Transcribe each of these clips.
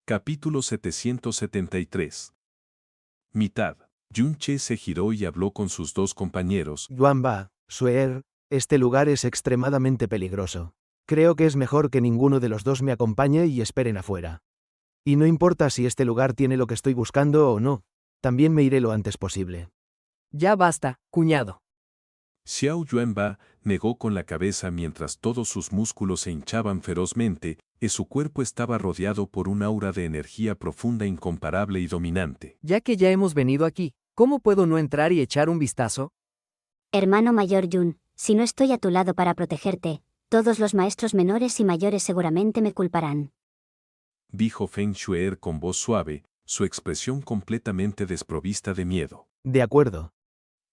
Capítulo 773. Mitad. Yun-che se giró y habló con sus dos compañeros. Yuanba, Suer, este lugar es extremadamente peligroso. Creo que es mejor que ninguno de los dos me acompañe y esperen afuera. Y no importa si este lugar tiene lo que estoy buscando o no, también me iré lo antes posible. Ya basta, cuñado. Xiao Yuanba negó con la cabeza mientras todos sus músculos se hinchaban ferozmente, y su cuerpo estaba rodeado por un aura de energía profunda, incomparable y dominante. Ya que ya hemos venido aquí, ¿cómo puedo no entrar y echar un vistazo? Hermano mayor Yun, si no estoy a tu lado para protegerte, todos los maestros menores y mayores seguramente me culparán. Dijo Feng Shuer con voz suave, su expresión completamente desprovista de miedo. De acuerdo.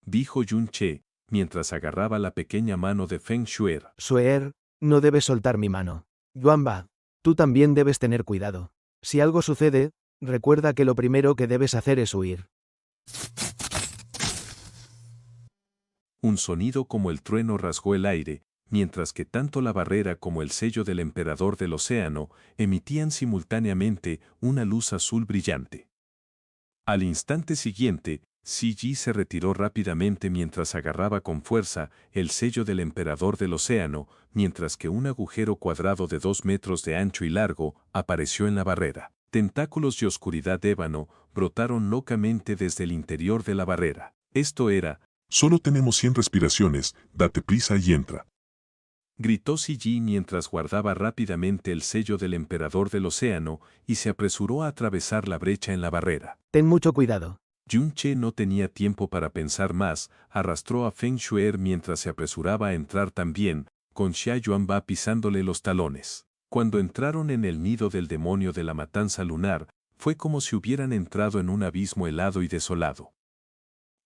Dijo Yun-che, mientras agarraba la pequeña mano de Feng Shuer. Suer, no debes soltar mi mano. Yuanba, tú también debes tener cuidado. Si algo sucede, recuerda que lo primero que debes hacer es huir. Un sonido como el trueno rasgó el aire, mientras que tanto la barrera como el sello del emperador del océano emitían simultáneamente una luz azul brillante. Al instante siguiente, Ji se retiró rápidamente mientras agarraba con fuerza el sello del emperador del océano, mientras que un agujero cuadrado de 2 metros de ancho y largo apareció en la barrera. Tentáculos de oscuridad ébano brotaron locamente desde el interior de la barrera. Esto era: solo tenemos 100 respiraciones, date prisa y entra. Gritó Ji mientras guardaba rápidamente el sello del emperador del océano y se apresuró a atravesar la brecha en la barrera. Ten mucho cuidado. Yun-che no tenía tiempo para pensar más, arrastró a Feng Shuer mientras se apresuraba a entrar también, con Xia Yuanba pisándole los talones. Cuando entraron en el nido del demonio de la matanza lunar, fue como si hubieran entrado en un abismo helado y desolado.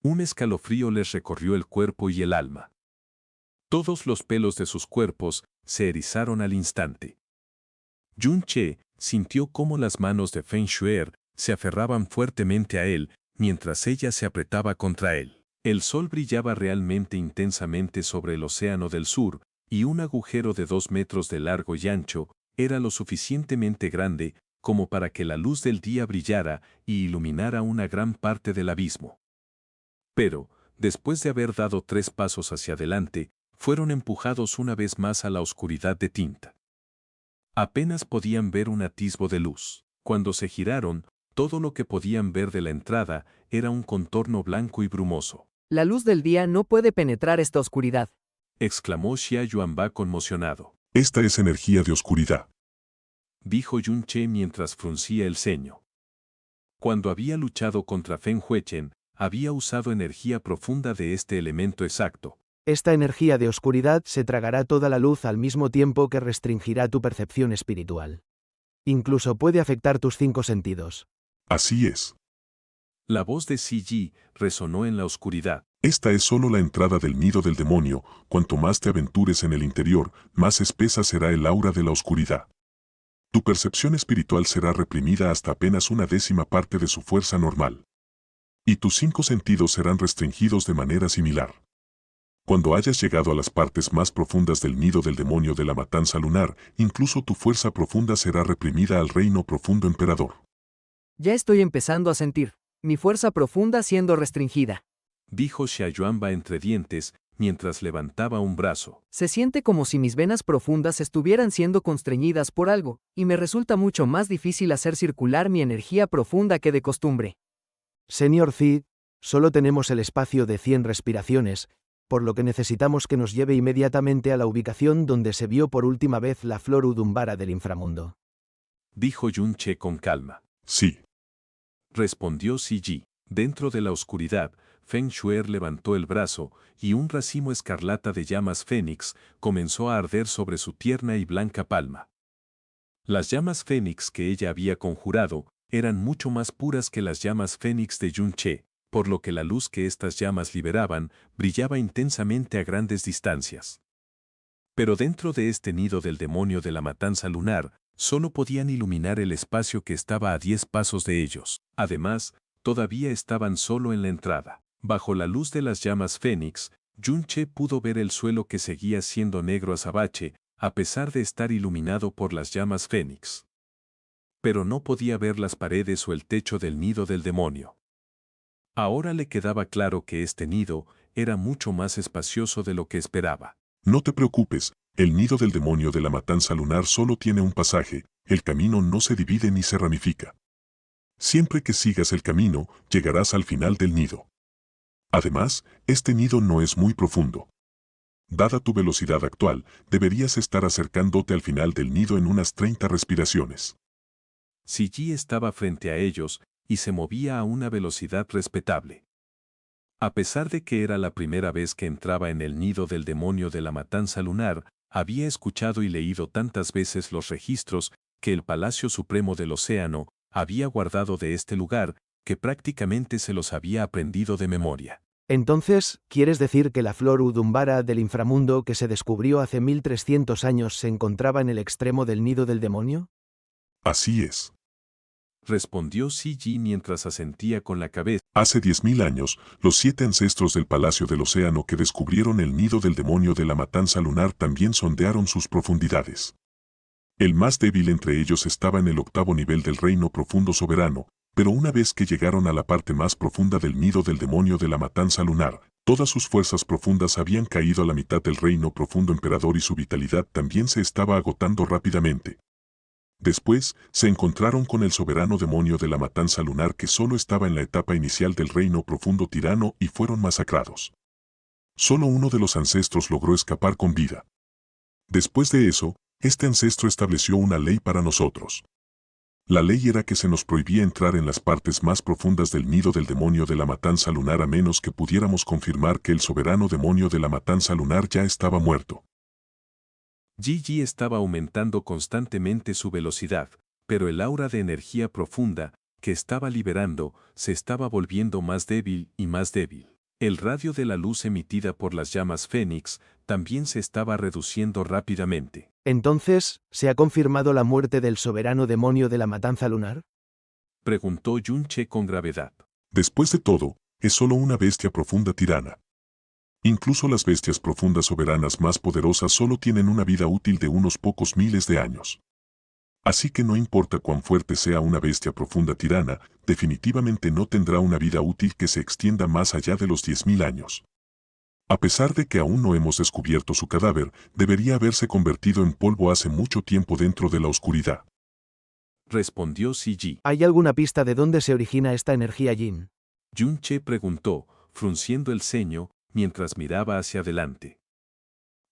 Un escalofrío les recorrió el cuerpo y el alma. Todos los pelos de sus cuerpos se erizaron al instante. Yun-che sintió cómo las manos de Feng Shuer se aferraban fuertemente a él, mientras ella se apretaba contra él. El sol brillaba realmente intensamente sobre el océano del sur, y un agujero de 2 metros de largo y ancho era lo suficientemente grande como para que la luz del día brillara y iluminara una gran parte del abismo. Pero, después de haber dado 3 pasos hacia adelante, fueron empujados una vez más a la oscuridad de tinta. Apenas podían ver un atisbo de luz. Cuando se giraron, todo lo que podían ver de la entrada era un contorno blanco y brumoso. La luz del día no puede penetrar esta oscuridad. Exclamó Xia Yuanba conmocionado. Esta es energía de oscuridad. Dijo Yun-che mientras fruncía el ceño. Cuando había luchado contra Feng Huechen, había usado energía profunda de este elemento exacto. Esta energía de oscuridad se tragará toda la luz al mismo tiempo que restringirá tu percepción espiritual. Incluso puede afectar tus 5 sentidos. Así es. La voz de Ji resonó en la oscuridad. Esta es solo la entrada del nido del demonio. Cuanto más te aventures en el interior, más espesa será el aura de la oscuridad. Tu percepción espiritual será reprimida hasta apenas 1/10 parte de su fuerza normal. Y tus 5 sentidos serán restringidos de manera similar. Cuando hayas llegado a las partes más profundas del nido del demonio de la matanza lunar, incluso tu fuerza profunda será reprimida al reino profundo emperador. Ya estoy empezando a sentir mi fuerza profunda siendo restringida. Dijo Xia Yuanba entre dientes, mientras levantaba un brazo. Se siente como si mis venas profundas estuvieran siendo constreñidas por algo, y me resulta mucho más difícil hacer circular mi energía profunda que de costumbre. Señor Cid, solo tenemos el espacio de 100 respiraciones, por lo que necesitamos que nos lleve inmediatamente a la ubicación donde se vio por última vez la flor udumbara del inframundo. Dijo Yun-che con calma. Sí. Respondió Ji. Dentro de la oscuridad, Feng Shuer levantó el brazo, y un racimo escarlata de llamas fénix comenzó a arder sobre su tierna y blanca palma. Las llamas fénix que ella había conjurado eran mucho más puras que las llamas fénix de Yun-che, por lo que la luz que estas llamas liberaban brillaba intensamente a grandes distancias. Pero dentro de este nido del demonio de la matanza lunar, solo podían iluminar el espacio que estaba a 10 pasos de ellos. Además, todavía estaban solo en la entrada. Bajo la luz de las llamas fénix, Yun-che pudo ver el suelo que seguía siendo negro azabache, a pesar de estar iluminado por las llamas fénix. pero no podía ver las paredes o el techo del nido del demonio. Ahora le quedaba claro que este nido era mucho más espacioso de lo que esperaba. No te preocupes, el nido del demonio de la matanza lunar solo tiene un pasaje, el camino no se divide ni se ramifica. Siempre que sigas el camino, llegarás al final del nido. Además, este nido no es muy profundo. Dada tu velocidad actual, deberías estar acercándote al final del nido en unas 30 respiraciones. Siji estaba frente a ellos y se movía a una velocidad respetable. A pesar de que era la primera vez que entraba en el nido del demonio de la matanza lunar, había escuchado y leído tantas veces los registros que el Palacio Supremo del Océano había guardado de este lugar que prácticamente se los había aprendido de memoria. Entonces, ¿quieres decir que la flor Udumbara del inframundo que se descubrió hace 1300 años se encontraba en el extremo del nido del demonio? Así es. Respondió Siji mientras asentía con la cabeza. Hace 10.000 años, los 7 ancestros del Palacio del Océano que descubrieron el nido del demonio de la matanza lunar también sondearon sus profundidades. El más débil entre ellos estaba en el 8º nivel del reino profundo soberano, pero una vez que llegaron a la parte más profunda del nido del demonio de la matanza lunar, todas sus fuerzas profundas habían caído a la mitad del reino profundo emperador y su vitalidad también se estaba agotando rápidamente. Después, se encontraron con el soberano demonio de la matanza lunar que solo estaba en la etapa inicial del reino profundo tirano y fueron masacrados. Solo uno de los ancestros logró escapar con vida. Después de eso, este ancestro estableció una ley para nosotros. La ley era que se nos prohibía entrar en las partes más profundas del nido del demonio de la matanza lunar a menos que pudiéramos confirmar que el soberano demonio de la matanza lunar ya estaba muerto. Gigi estaba aumentando constantemente su velocidad, pero el aura de energía profunda que estaba liberando se estaba volviendo más débil y más débil. El radio de la luz emitida por las llamas Fénix también se estaba reduciendo rápidamente. Entonces, ¿se ha confirmado la muerte del soberano demonio de la matanza lunar? Preguntó Yunche con gravedad. Después de todo, es solo una bestia profunda tirana. Incluso las bestias profundas soberanas más poderosas solo tienen una vida útil de unos pocos miles de años. Así que no importa cuán fuerte sea una bestia profunda tirana, definitivamente no tendrá una vida útil que se extienda más allá de los 10.000 años. A pesar de que aún no hemos descubierto su cadáver, debería haberse convertido en polvo hace mucho tiempo dentro de la oscuridad. Respondió Siji. ¿Hay alguna pista de dónde se origina esta energía yin? Yunche preguntó, frunciendo el ceño, mientras miraba hacia adelante.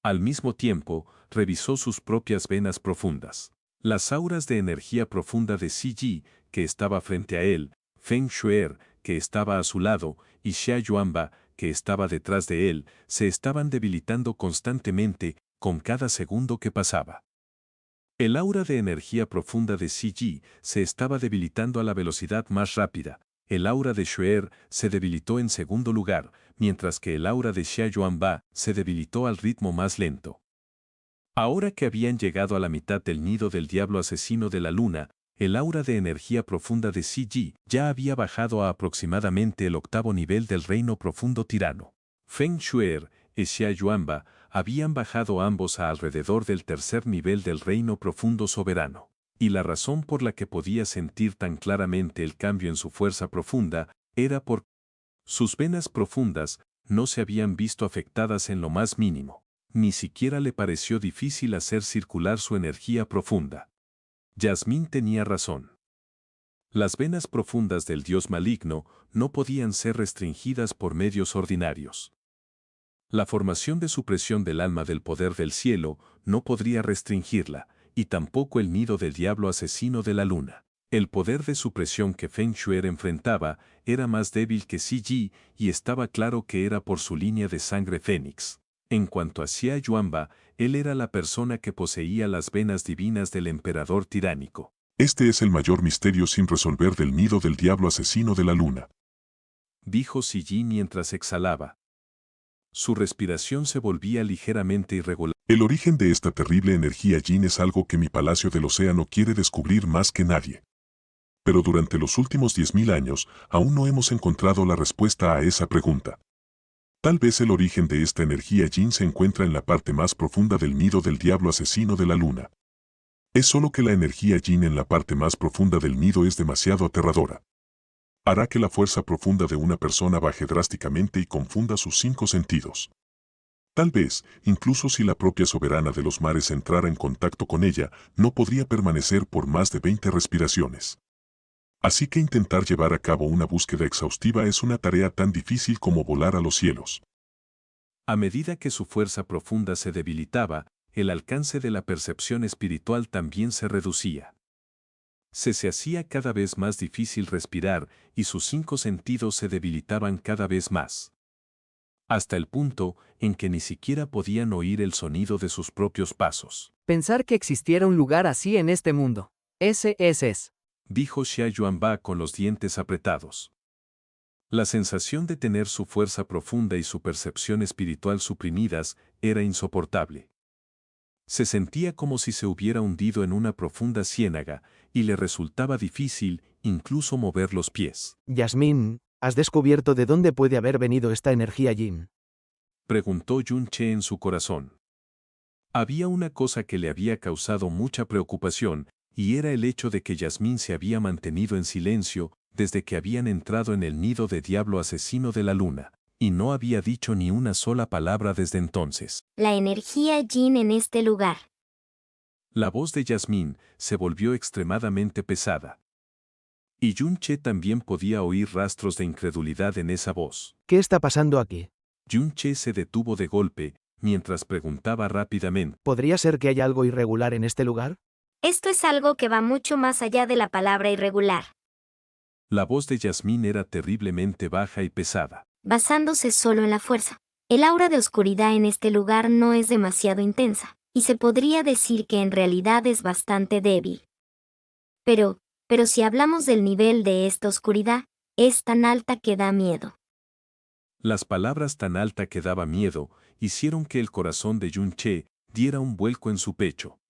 Al mismo tiempo, revisó sus propias venas profundas. Las auras de energía profunda de Siji, que estaba frente a él, Feng Shuer, que estaba a su lado, y Xia Yuanba, que estaba detrás de él, se estaban debilitando constantemente con cada segundo que pasaba. El aura de energía profunda de Siji se estaba debilitando a la velocidad más rápida. El aura de Shuer se debilitó en segundo lugar, mientras que el aura de Xia Yuanba se debilitó al ritmo más lento. Ahora que habían llegado a la mitad del nido del diablo asesino de la luna, el aura de energía profunda de Siji ya había bajado a aproximadamente el 8º nivel del reino profundo tirano. Feng Shuer y Xia Yuanba habían bajado ambos a alrededor del 3er nivel del reino profundo soberano. Y la razón por la que podía sentir tan claramente el cambio en su fuerza profunda era porque sus venas profundas no se habían visto afectadas en lo más mínimo. Ni siquiera le pareció difícil hacer circular su energía profunda. Yasmín tenía razón. Las venas profundas del dios maligno no podían ser restringidas por medios ordinarios. La formación de supresión del alma del poder del cielo no podría restringirla, y tampoco el nido del diablo asesino de la luna. El poder de supresión que Feng Shuer enfrentaba era más débil que Siji y estaba claro que era por su línea de sangre fénix. En cuanto a Xia Yuanba, él era la persona que poseía las venas divinas del emperador tiránico. Este es el mayor misterio sin resolver del nido del diablo asesino de la luna, dijo Siji mientras exhalaba. Su respiración se volvía ligeramente irregular. El origen de esta terrible energía yin es algo que mi Palacio del Océano quiere descubrir más que nadie. Pero durante los últimos 10.000 años, aún no hemos encontrado la respuesta a esa pregunta. Tal vez el origen de esta energía yin se encuentra en la parte más profunda del nido del diablo asesino de la luna. Es solo que la energía yin en la parte más profunda del nido es demasiado aterradora. Hará que la fuerza profunda de una persona baje drásticamente y confunda sus 5 sentidos. Tal vez, incluso si la propia soberana de los mares entrara en contacto con ella, no podría permanecer por más de 20 respiraciones. Así que intentar llevar a cabo una búsqueda exhaustiva es una tarea tan difícil como volar a los cielos. A medida que su fuerza profunda se debilitaba, el alcance de la percepción espiritual también se reducía. Se hacía cada vez más difícil respirar y sus 5 sentidos se debilitaban cada vez más. Hasta el punto en que ni siquiera podían oír el sonido de sus propios pasos. Pensar que existiera un lugar así en este mundo. Ese es. Dijo Xia Yuanba con los dientes apretados. La sensación de tener su fuerza profunda y su percepción espiritual suprimidas era insoportable. Se sentía como si se hubiera hundido en una profunda ciénaga y le resultaba difícil incluso mover los pies. Yasmín, ¿has descubierto de dónde puede haber venido esta energía yin? Preguntó Yun Che en su corazón. Había una cosa que le había causado mucha preocupación, y era el hecho de que Yasmín se había mantenido en silencio desde que habían entrado en el nido de diablo asesino de la luna, y no había dicho ni una sola palabra desde entonces. La energía yin en este lugar. La voz de Yasmín se volvió extremadamente pesada. Y Yun Che también podía oír rastros de incredulidad en esa voz. ¿Qué está pasando aquí? Yun Che se detuvo de golpe, mientras preguntaba rápidamente. ¿Podría ser que haya algo irregular en este lugar? Esto es algo que va mucho más allá de la palabra irregular. La voz de Yasmín era terriblemente baja y pesada. Basándose solo en la fuerza. El aura de oscuridad en este lugar no es demasiado intensa, y se podría decir que en realidad es bastante débil. Pero si hablamos del nivel de esta oscuridad, es tan alta que da miedo. Las palabras tan alta que daba miedo hicieron que el corazón de Yun Che diera un vuelco en su pecho.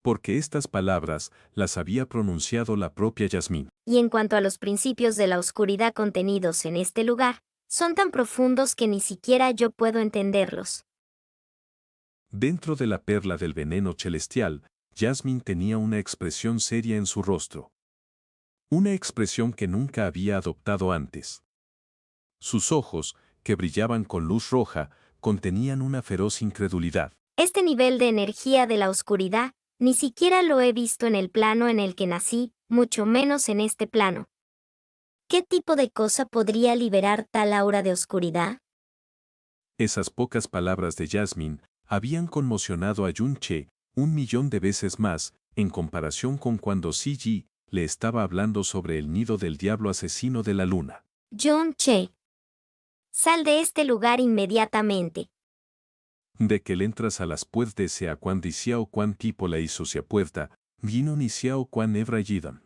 Porque estas palabras las había pronunciado la propia Yasmín. Y en cuanto a los principios de la oscuridad contenidos en este lugar, son tan profundos que ni siquiera yo puedo entenderlos. Dentro de la perla del veneno celestial, Yasmín tenía una expresión seria en su rostro. Una expresión que nunca había adoptado antes. Sus ojos, que brillaban con luz roja, contenían una feroz incredulidad. Este nivel de energía de la oscuridad, ni siquiera lo he visto en el plano en el que nací, mucho menos en este plano. ¿Qué tipo de cosa podría liberar tal aura de oscuridad? Esas pocas palabras de Yasmín habían conmocionado a Yun Che 1.000.000 de veces más, en comparación con cuando Si Yi le estaba hablando sobre el nido del diablo asesino de la luna. Yun Che. Sal de este lugar inmediatamente. De que le entras a las puertas sea cuan di xiao cuan tipo la hizo sia puerta, vino ni xiao cuan ebra yidan.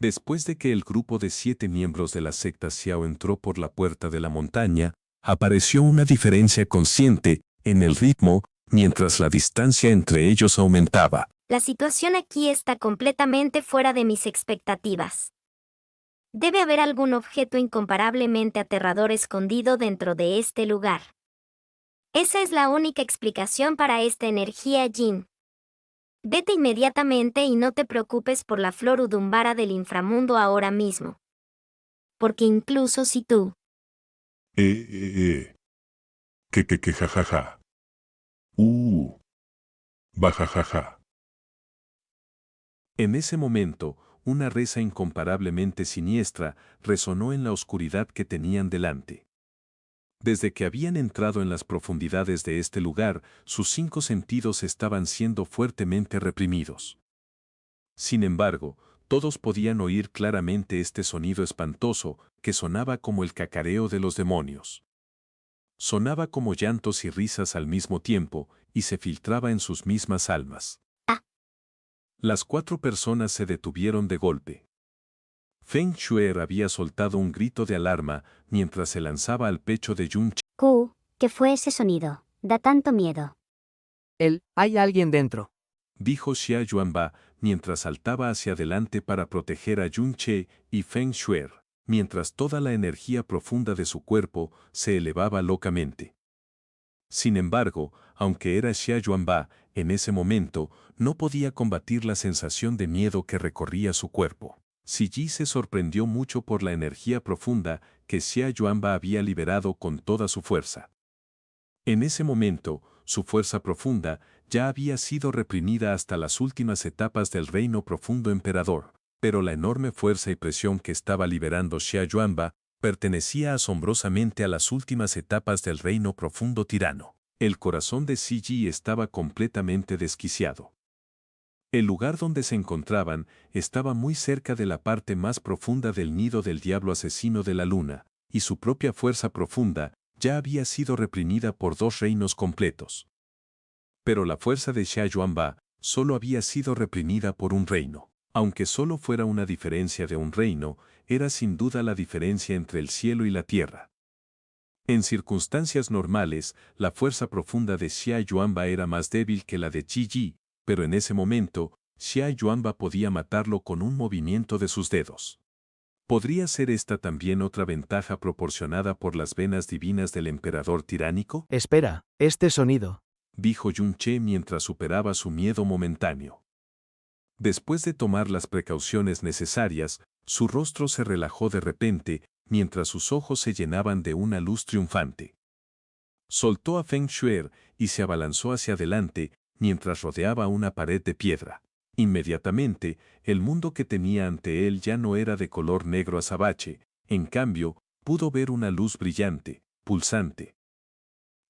Después de que el grupo de 7 miembros de la secta Xiao entró por la puerta de la montaña, apareció una diferencia consciente en el ritmo, mientras la distancia entre ellos aumentaba. La situación aquí está completamente fuera de mis expectativas. Debe haber algún objeto incomparablemente aterrador escondido dentro de este lugar. Esa es la única explicación para esta energía yin. Vete inmediatamente y no te preocupes por la flor udumbara del inframundo ahora mismo. Porque incluso si tú... Que jajaja. Bajajaja. En ese momento, una risa incomparablemente siniestra resonó en la oscuridad que tenían delante. Desde que habían entrado en las profundidades de este lugar, sus 5 sentidos estaban siendo fuertemente reprimidos. Sin embargo, todos podían oír claramente este sonido espantoso que sonaba como el cacareo de los demonios. Sonaba como llantos y risas al mismo tiempo, y se filtraba en sus mismas almas. Las 4 personas se detuvieron de golpe. Feng Shuer había soltado un grito de alarma mientras se lanzaba al pecho de Yun Che. ¿Qué fue ese sonido? Da tanto miedo. Hay alguien dentro. Dijo Xia Yuanba mientras saltaba hacia adelante para proteger a Yun Che y Feng Shuer, mientras toda la energía profunda de su cuerpo se elevaba locamente. Sin embargo, aunque era Xia Yuanba, en ese momento, no podía combatir la sensación de miedo que recorría su cuerpo. Siji se sorprendió mucho por la energía profunda que Xia Yuanba había liberado con toda su fuerza. En ese momento, su fuerza profunda ya había sido reprimida hasta las últimas etapas del reino profundo emperador, pero la enorme fuerza y presión que estaba liberando Xia Yuanba pertenecía asombrosamente a las últimas etapas del reino profundo tirano. El corazón de Siji estaba completamente desquiciado. El lugar donde se encontraban estaba muy cerca de la parte más profunda del nido del diablo asesino de la luna, y su propia fuerza profunda ya había sido reprimida por 2 reinos completos. Pero la fuerza de Xia Yuanba solo había sido reprimida por un reino. Aunque solo fuera una diferencia de un reino, era sin duda la diferencia entre el cielo y la tierra. En circunstancias normales, la fuerza profunda de Xia Yuanba era más débil que la de Qi Yi, pero en ese momento, Xia Yuanba podía matarlo con un movimiento de sus dedos. ¿Podría ser esta también otra ventaja proporcionada por las venas divinas del emperador tiránico? Espera, este sonido. Dijo Yun Che mientras superaba su miedo momentáneo. Después de tomar las precauciones necesarias, su rostro se relajó de repente, mientras sus ojos se llenaban de una luz triunfante. Soltó a Feng Shuer y se abalanzó hacia adelante, mientras rodeaba una pared de piedra. Inmediatamente, el mundo que tenía ante él ya no era de color negro azabache, en cambio, pudo ver una luz brillante, pulsante,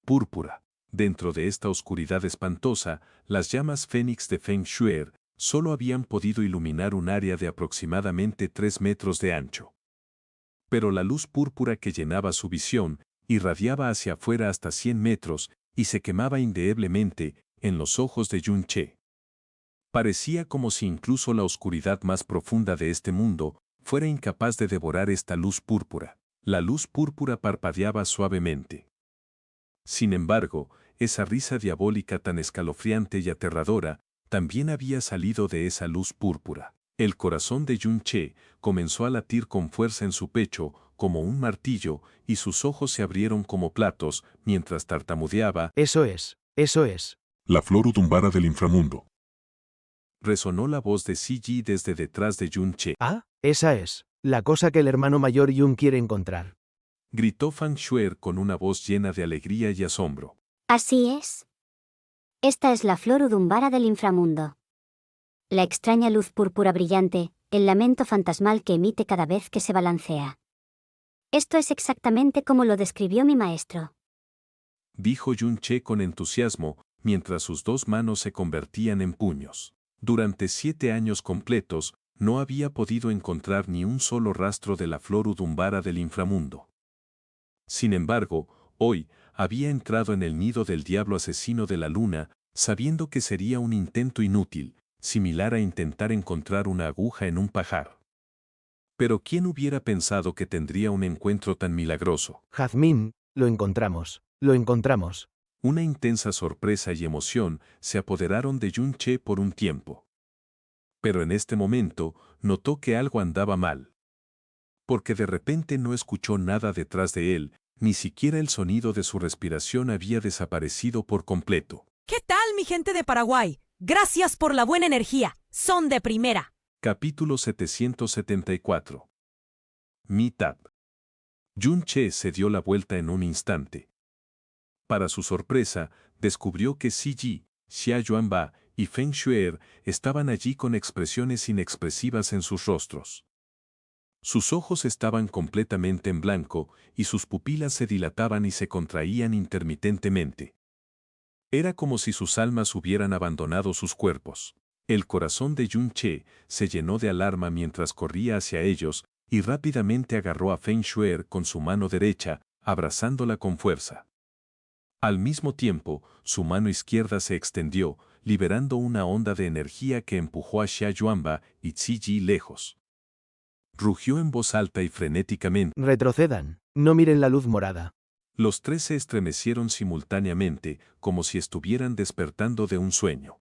púrpura. Dentro de esta oscuridad espantosa, las llamas fénix de Feng Shuer solo habían podido iluminar un área de aproximadamente 3 metros de ancho. Pero la luz púrpura que llenaba su visión irradiaba hacia afuera hasta 100 metros y se quemaba indeleblemente en los ojos de Yun Che. Parecía como si incluso la oscuridad más profunda de este mundo fuera incapaz de devorar esta luz púrpura. La luz púrpura parpadeaba suavemente. Sin embargo, esa risa diabólica tan escalofriante y aterradora también había salido de esa luz púrpura. El corazón de Yun Che comenzó a latir con fuerza en su pecho, como un martillo, y sus ojos se abrieron como platos mientras tartamudeaba. Eso es. La flor udumbara del inframundo. Resonó la voz de Siji desde detrás de Yun Che. Ah, esa es. La cosa que el hermano mayor Yun quiere encontrar. Gritó Feng Shuer con una voz llena de alegría y asombro. Así es. Esta es la flor udumbara del inframundo. La extraña luz púrpura brillante, el lamento fantasmal que emite cada vez que se balancea. Esto es exactamente como lo describió mi maestro. Dijo Yun Che con entusiasmo, mientras sus 2 manos se convertían en puños. Durante 7 años completos, no había podido encontrar ni un solo rastro de la flor udumbara del inframundo. Sin embargo, hoy, había entrado en el nido del diablo asesino de la luna, sabiendo que sería un intento inútil, similar a intentar encontrar una aguja en un pajar. Pero ¿quién hubiera pensado que tendría un encuentro tan milagroso? Jazmín, lo encontramos. Una intensa sorpresa y emoción se apoderaron de Yun Che por un tiempo. Pero en este momento, notó que algo andaba mal. Porque de repente no escuchó nada detrás de él, ni siquiera el sonido de su respiración había desaparecido por completo. ¿Qué tal, mi gente de Paraguay? Gracias por la buena energía. Son de primera. Capítulo 774. Meetup. Yun Che se dio la vuelta en un instante. Para su sorpresa, descubrió que Siji, Xia Yuanba y Feng Shuer estaban allí con expresiones inexpresivas en sus rostros. Sus ojos estaban completamente en blanco y sus pupilas se dilataban y se contraían intermitentemente. Era como si sus almas hubieran abandonado sus cuerpos. El corazón de Yun Che se llenó de alarma mientras corría hacia ellos y rápidamente agarró a Feng Shuer con su mano derecha, abrazándola con fuerza. Al mismo tiempo, su mano izquierda se extendió, liberando una onda de energía que empujó a Xia Yuanba y Siji lejos. Rugió en voz alta y frenéticamente. Retrocedan. No miren la luz morada. Los 3 se estremecieron simultáneamente, como si estuvieran despertando de un sueño.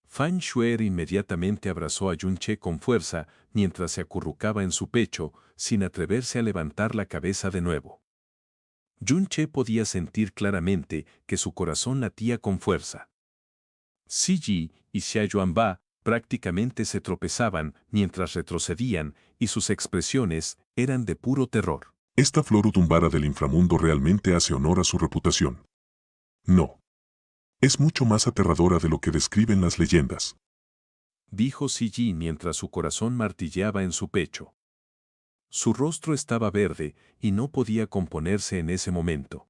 Feng Shuer inmediatamente abrazó a Yun Che con fuerza, mientras se acurrucaba en su pecho, sin atreverse a levantar la cabeza de nuevo. Yun-che podía sentir claramente que su corazón latía con fuerza. Si-ji y Xia-yuan-ba prácticamente se tropezaban mientras retrocedían y sus expresiones eran de puro terror. Esta flor udumbara del inframundo realmente hace honor a su reputación. No. Es mucho más aterradora de lo que describen las leyendas, dijo Si-ji mientras su corazón martilleaba en su pecho. Su rostro estaba verde y no podía componerse en ese momento.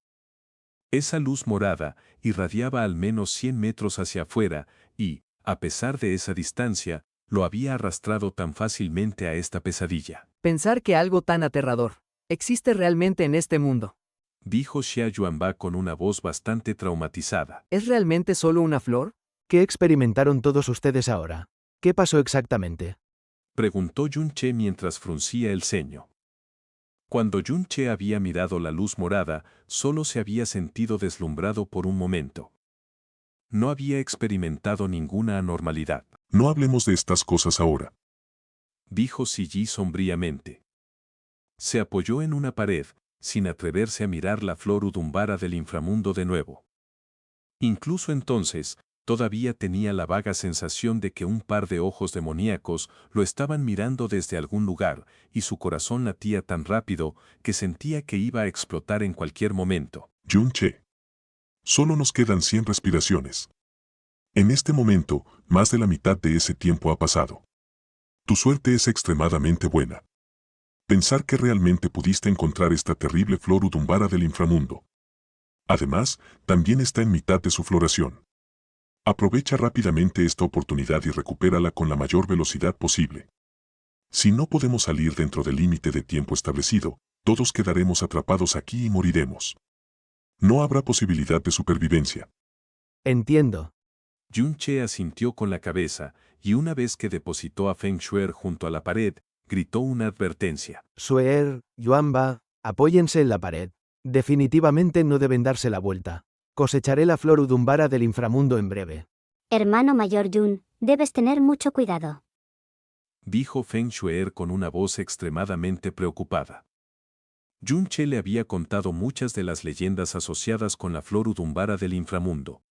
Esa luz morada irradiaba al menos 100 metros hacia afuera y, a pesar de esa distancia, lo había arrastrado tan fácilmente a esta pesadilla. Pensar que algo tan aterrador existe realmente en este mundo. Dijo Xia Yuanba con una voz bastante traumatizada. ¿Es realmente solo una flor? ¿Qué experimentaron todos ustedes ahora? ¿Qué pasó exactamente? Preguntó Yun-che mientras fruncía el ceño. Cuando Yun-che había mirado la luz morada, solo se había sentido deslumbrado por un momento. No había experimentado ninguna anormalidad. No hablemos de estas cosas ahora, dijo Si-ji sombríamente. Se apoyó en una pared, sin atreverse a mirar la flor udumbara del inframundo de nuevo. Incluso entonces, todavía tenía la vaga sensación de que un par de ojos demoníacos lo estaban mirando desde algún lugar, y su corazón latía tan rápido que sentía que iba a explotar en cualquier momento. Yun-che. Solo nos quedan 100 respiraciones. En este momento, más de la mitad de ese tiempo ha pasado. Tu suerte es extremadamente buena. Pensar que realmente pudiste encontrar esta terrible flor udumbara del inframundo. Además, también está en mitad de su floración. Aprovecha rápidamente esta oportunidad y recupérala con la mayor velocidad posible. Si no podemos salir dentro del límite de tiempo establecido, todos quedaremos atrapados aquí y moriremos. No habrá posibilidad de supervivencia. Entiendo. Yun-che asintió con la cabeza, y una vez que depositó a Feng Shuer junto a la pared, gritó una advertencia. Suer, Yuanba, apóyense en la pared. Definitivamente no deben darse la vuelta. Cosecharé la flor udumbara del inframundo en breve. Hermano mayor Yun, debes tener mucho cuidado. Dijo Feng Shuer con una voz extremadamente preocupada. Yun-che le había contado muchas de las leyendas asociadas con la flor udumbara del inframundo.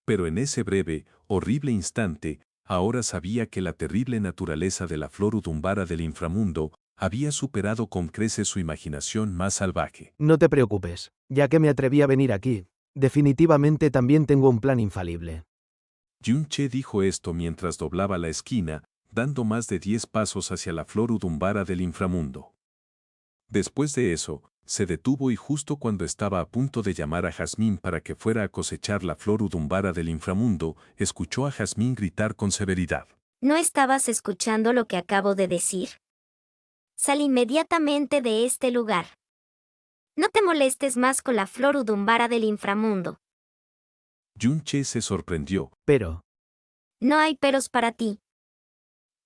Pero en ese breve, horrible instante, ahora sabía que la terrible naturaleza de la flor udumbara del inframundo había superado con creces su imaginación más salvaje. No te preocupes, ya que me atreví a venir aquí. Definitivamente también tengo un plan infalible. Yun-che dijo esto mientras doblaba la esquina, dando más de 10 pasos hacia la flor udumbara del inframundo. Después de eso, se detuvo y justo cuando estaba a punto de llamar a Jazmín para que fuera a cosechar la flor udumbara del inframundo, escuchó a Jazmín gritar con severidad. ¿No estabas escuchando lo que acabo de decir? Sal inmediatamente de este lugar. No te molestes más con la flor udumbara del inframundo. Yun-che se sorprendió. Pero, No hay peros para ti.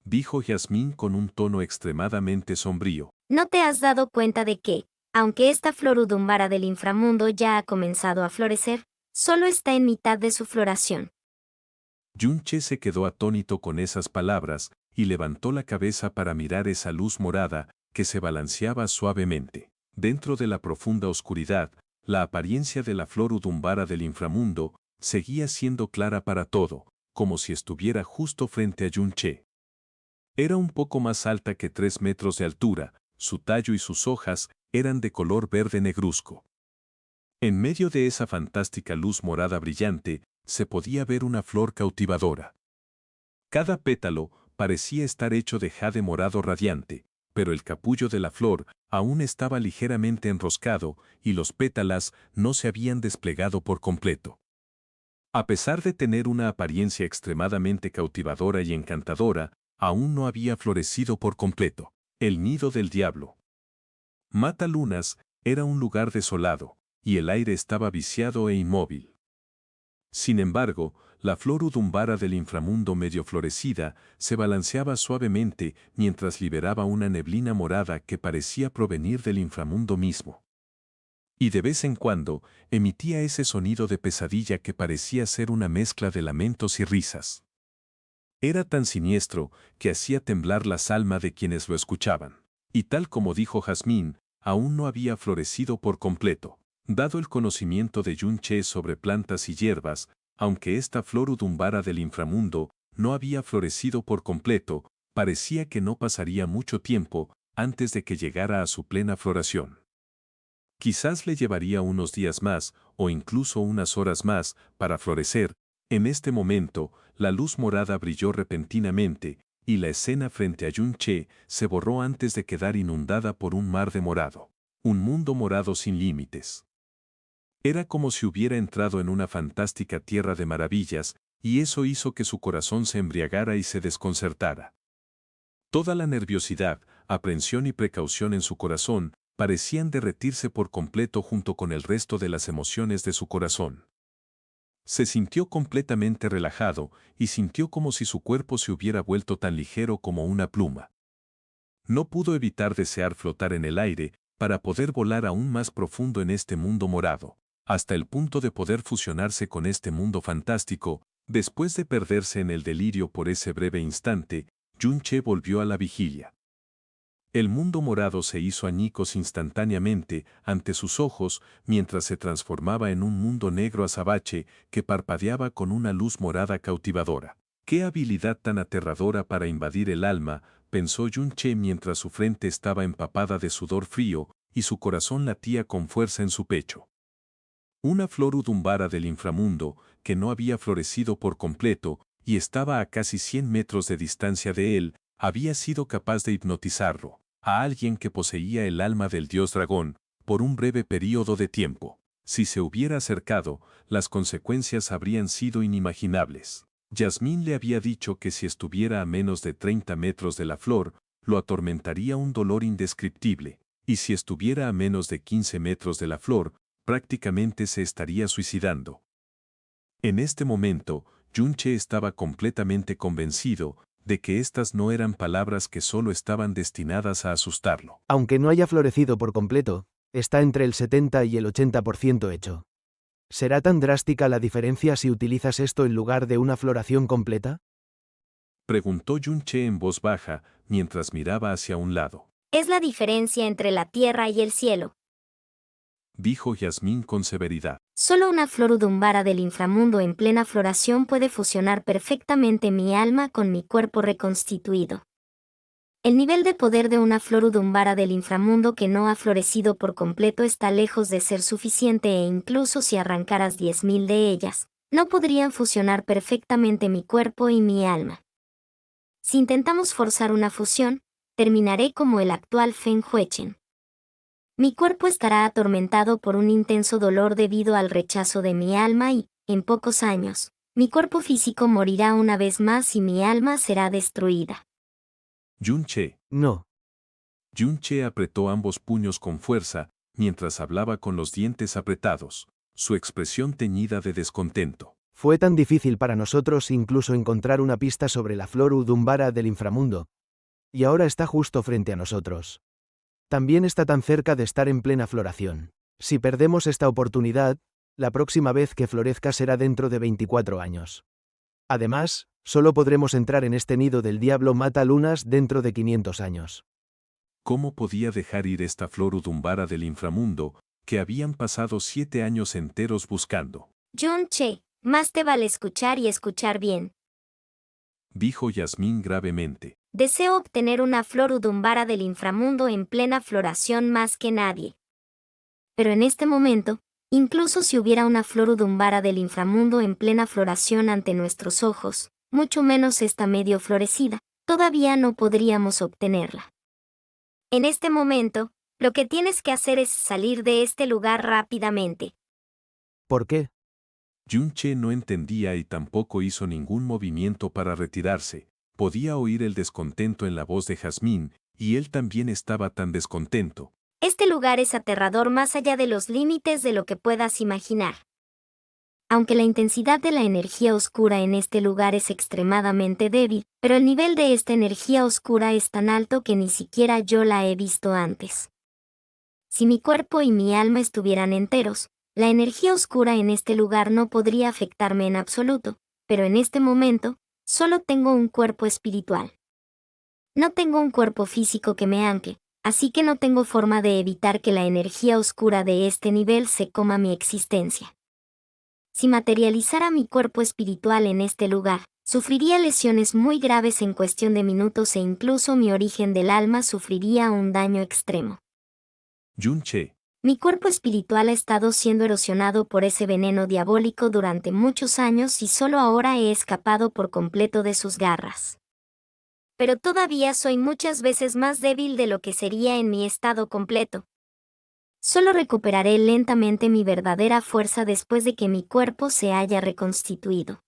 Dijo Jazmín con un tono extremadamente sombrío. ¿No te has dado cuenta de que, aunque esta flor udumbara del inframundo ya ha comenzado a florecer, solo está en mitad de su floración? Yun-che se quedó atónito con esas palabras y levantó la cabeza para mirar esa luz morada que se balanceaba suavemente. Dentro de la profunda oscuridad, la apariencia de la flor udumbara del inframundo seguía siendo clara para todo, como si estuviera justo frente a Yun-che. Era un poco más alta que 3 metros de altura, su tallo y sus hojas eran de color verde negruzco. En medio de esa fantástica luz morada brillante, se podía ver una flor cautivadora. Cada pétalo parecía estar hecho de jade morado radiante, pero el capullo de la flor aún estaba ligeramente enroscado y los pétalas no se habían desplegado por completo. A pesar de tener una apariencia extremadamente cautivadora y encantadora, aún no había florecido por completo. El nido del diablo. Mata Lunas era un lugar desolado, y el aire estaba viciado e inmóvil. Sin embargo, la flor udumbara del inframundo medio florecida se balanceaba suavemente mientras liberaba una neblina morada que parecía provenir del inframundo mismo. Y de vez en cuando emitía ese sonido de pesadilla que parecía ser una mezcla de lamentos y risas. Era tan siniestro que hacía temblar las almas de quienes lo escuchaban. Y tal como dijo Jazmín, aún no había florecido por completo. Dado el conocimiento de Yun-che sobre plantas y hierbas, aunque esta flor udumbara del inframundo no había florecido por completo, parecía que no pasaría mucho tiempo antes de que llegara a su plena floración. Quizás le llevaría unos días más, o incluso unas horas más, para florecer. En este momento, la luz morada brilló repentinamente, y la escena frente a Yun-che se borró antes de quedar inundada por un mar de morado. Un mundo morado sin límites. Era como si hubiera entrado en una fantástica tierra de maravillas, y eso hizo que su corazón se embriagara y se desconcertara. Toda la nerviosidad, aprensión y precaución en su corazón parecían derretirse por completo junto con el resto de las emociones de su corazón. Se sintió completamente relajado y sintió como si su cuerpo se hubiera vuelto tan ligero como una pluma. No pudo evitar desear flotar en el aire para poder volar aún más profundo en este mundo morado, hasta el punto de poder fusionarse con este mundo fantástico. Después de perderse en el delirio por ese breve instante, Yun-che volvió a la vigilia. El mundo morado se hizo añicos instantáneamente ante sus ojos mientras se transformaba en un mundo negro azabache que parpadeaba con una luz morada cautivadora. ¡Qué habilidad tan aterradora para invadir el alma!, pensó Yun-che mientras su frente estaba empapada de sudor frío y su corazón latía con fuerza en su pecho. Una flor udumbara del inframundo, que no había florecido por completo y estaba a casi 100 metros de distancia de él, había sido capaz de hipnotizarlo, a alguien que poseía el alma del dios dragón, por un breve período de tiempo. Si se hubiera acercado, las consecuencias habrían sido inimaginables. Yasmín le había dicho que si estuviera a menos de 30 metros de la flor, lo atormentaría un dolor indescriptible, y si estuviera a menos de 15 metros de la flor, prácticamente se estaría suicidando. En este momento, Yun-che estaba completamente convencido de que estas no eran palabras que solo estaban destinadas a asustarlo. Aunque no haya florecido por completo, está entre el 70 y el 80% hecho. ¿Será tan drástica la diferencia si utilizas esto en lugar de una floración completa? Preguntó Yun-che en voz baja mientras miraba hacia un lado. Es la diferencia entre la tierra y el cielo. Dijo Yasmín con severidad. Solo una flor udumbara del inframundo en plena floración puede fusionar perfectamente mi alma con mi cuerpo reconstituido. El nivel de poder de una flor udumbara del inframundo que no ha florecido por completo está lejos de ser suficiente e incluso si arrancaras 10.000 de ellas, no podrían fusionar perfectamente mi cuerpo y mi alma. Si intentamos forzar una fusión, terminaré como el actual Feng Huechen. Mi cuerpo estará atormentado por un intenso dolor debido al rechazo de mi alma y, en pocos años, mi cuerpo físico morirá una vez más y mi alma será destruida. Yun-che. No. Yun-che apretó ambos puños con fuerza, mientras hablaba con los dientes apretados, su expresión teñida de descontento. Fue tan difícil para nosotros incluso encontrar una pista sobre la flor udumbara del inframundo. Y ahora está justo frente a nosotros. También está tan cerca de estar en plena floración. Si perdemos esta oportunidad, la próxima vez que florezca será dentro de 24 años. Además, solo podremos entrar en este nido del diablo mata lunas dentro de 500 años. ¿Cómo podía dejar ir esta flor udumbara del inframundo, que habían pasado 7 años enteros buscando? Yun-che, más te vale escuchar y escuchar bien. Dijo Yasmín gravemente. Deseo obtener una flor udumbara del inframundo en plena floración más que nadie. Pero en este momento, incluso si hubiera una flor udumbara del inframundo en plena floración ante nuestros ojos, mucho menos esta medio florecida, todavía no podríamos obtenerla. En este momento, lo que tienes que hacer es salir de este lugar rápidamente. ¿Por qué? Yun-che no entendía y tampoco hizo ningún movimiento para retirarse. Podía oír el descontento en la voz de Jazmín, y él también estaba tan descontento. Este lugar es aterrador más allá de los límites de lo que puedas imaginar. Aunque la intensidad de la energía oscura en este lugar es extremadamente débil, pero el nivel de esta energía oscura es tan alto que ni siquiera yo la he visto antes. Si mi cuerpo y mi alma estuvieran enteros, la energía oscura en este lugar no podría afectarme en absoluto, pero en este momento, solo tengo un cuerpo espiritual. No tengo un cuerpo físico que me ancle, así que no tengo forma de evitar que la energía oscura de este nivel se coma mi existencia. Si materializara mi cuerpo espiritual en este lugar, sufriría lesiones muy graves en cuestión de minutos e incluso mi origen del alma sufriría un daño extremo. Yun-che, Mi cuerpo espiritual ha estado siendo erosionado por ese veneno diabólico durante muchos años y solo ahora he escapado por completo de sus garras. Pero todavía soy muchas veces más débil de lo que sería en mi estado completo. Solo recuperaré lentamente mi verdadera fuerza después de que mi cuerpo se haya reconstituido.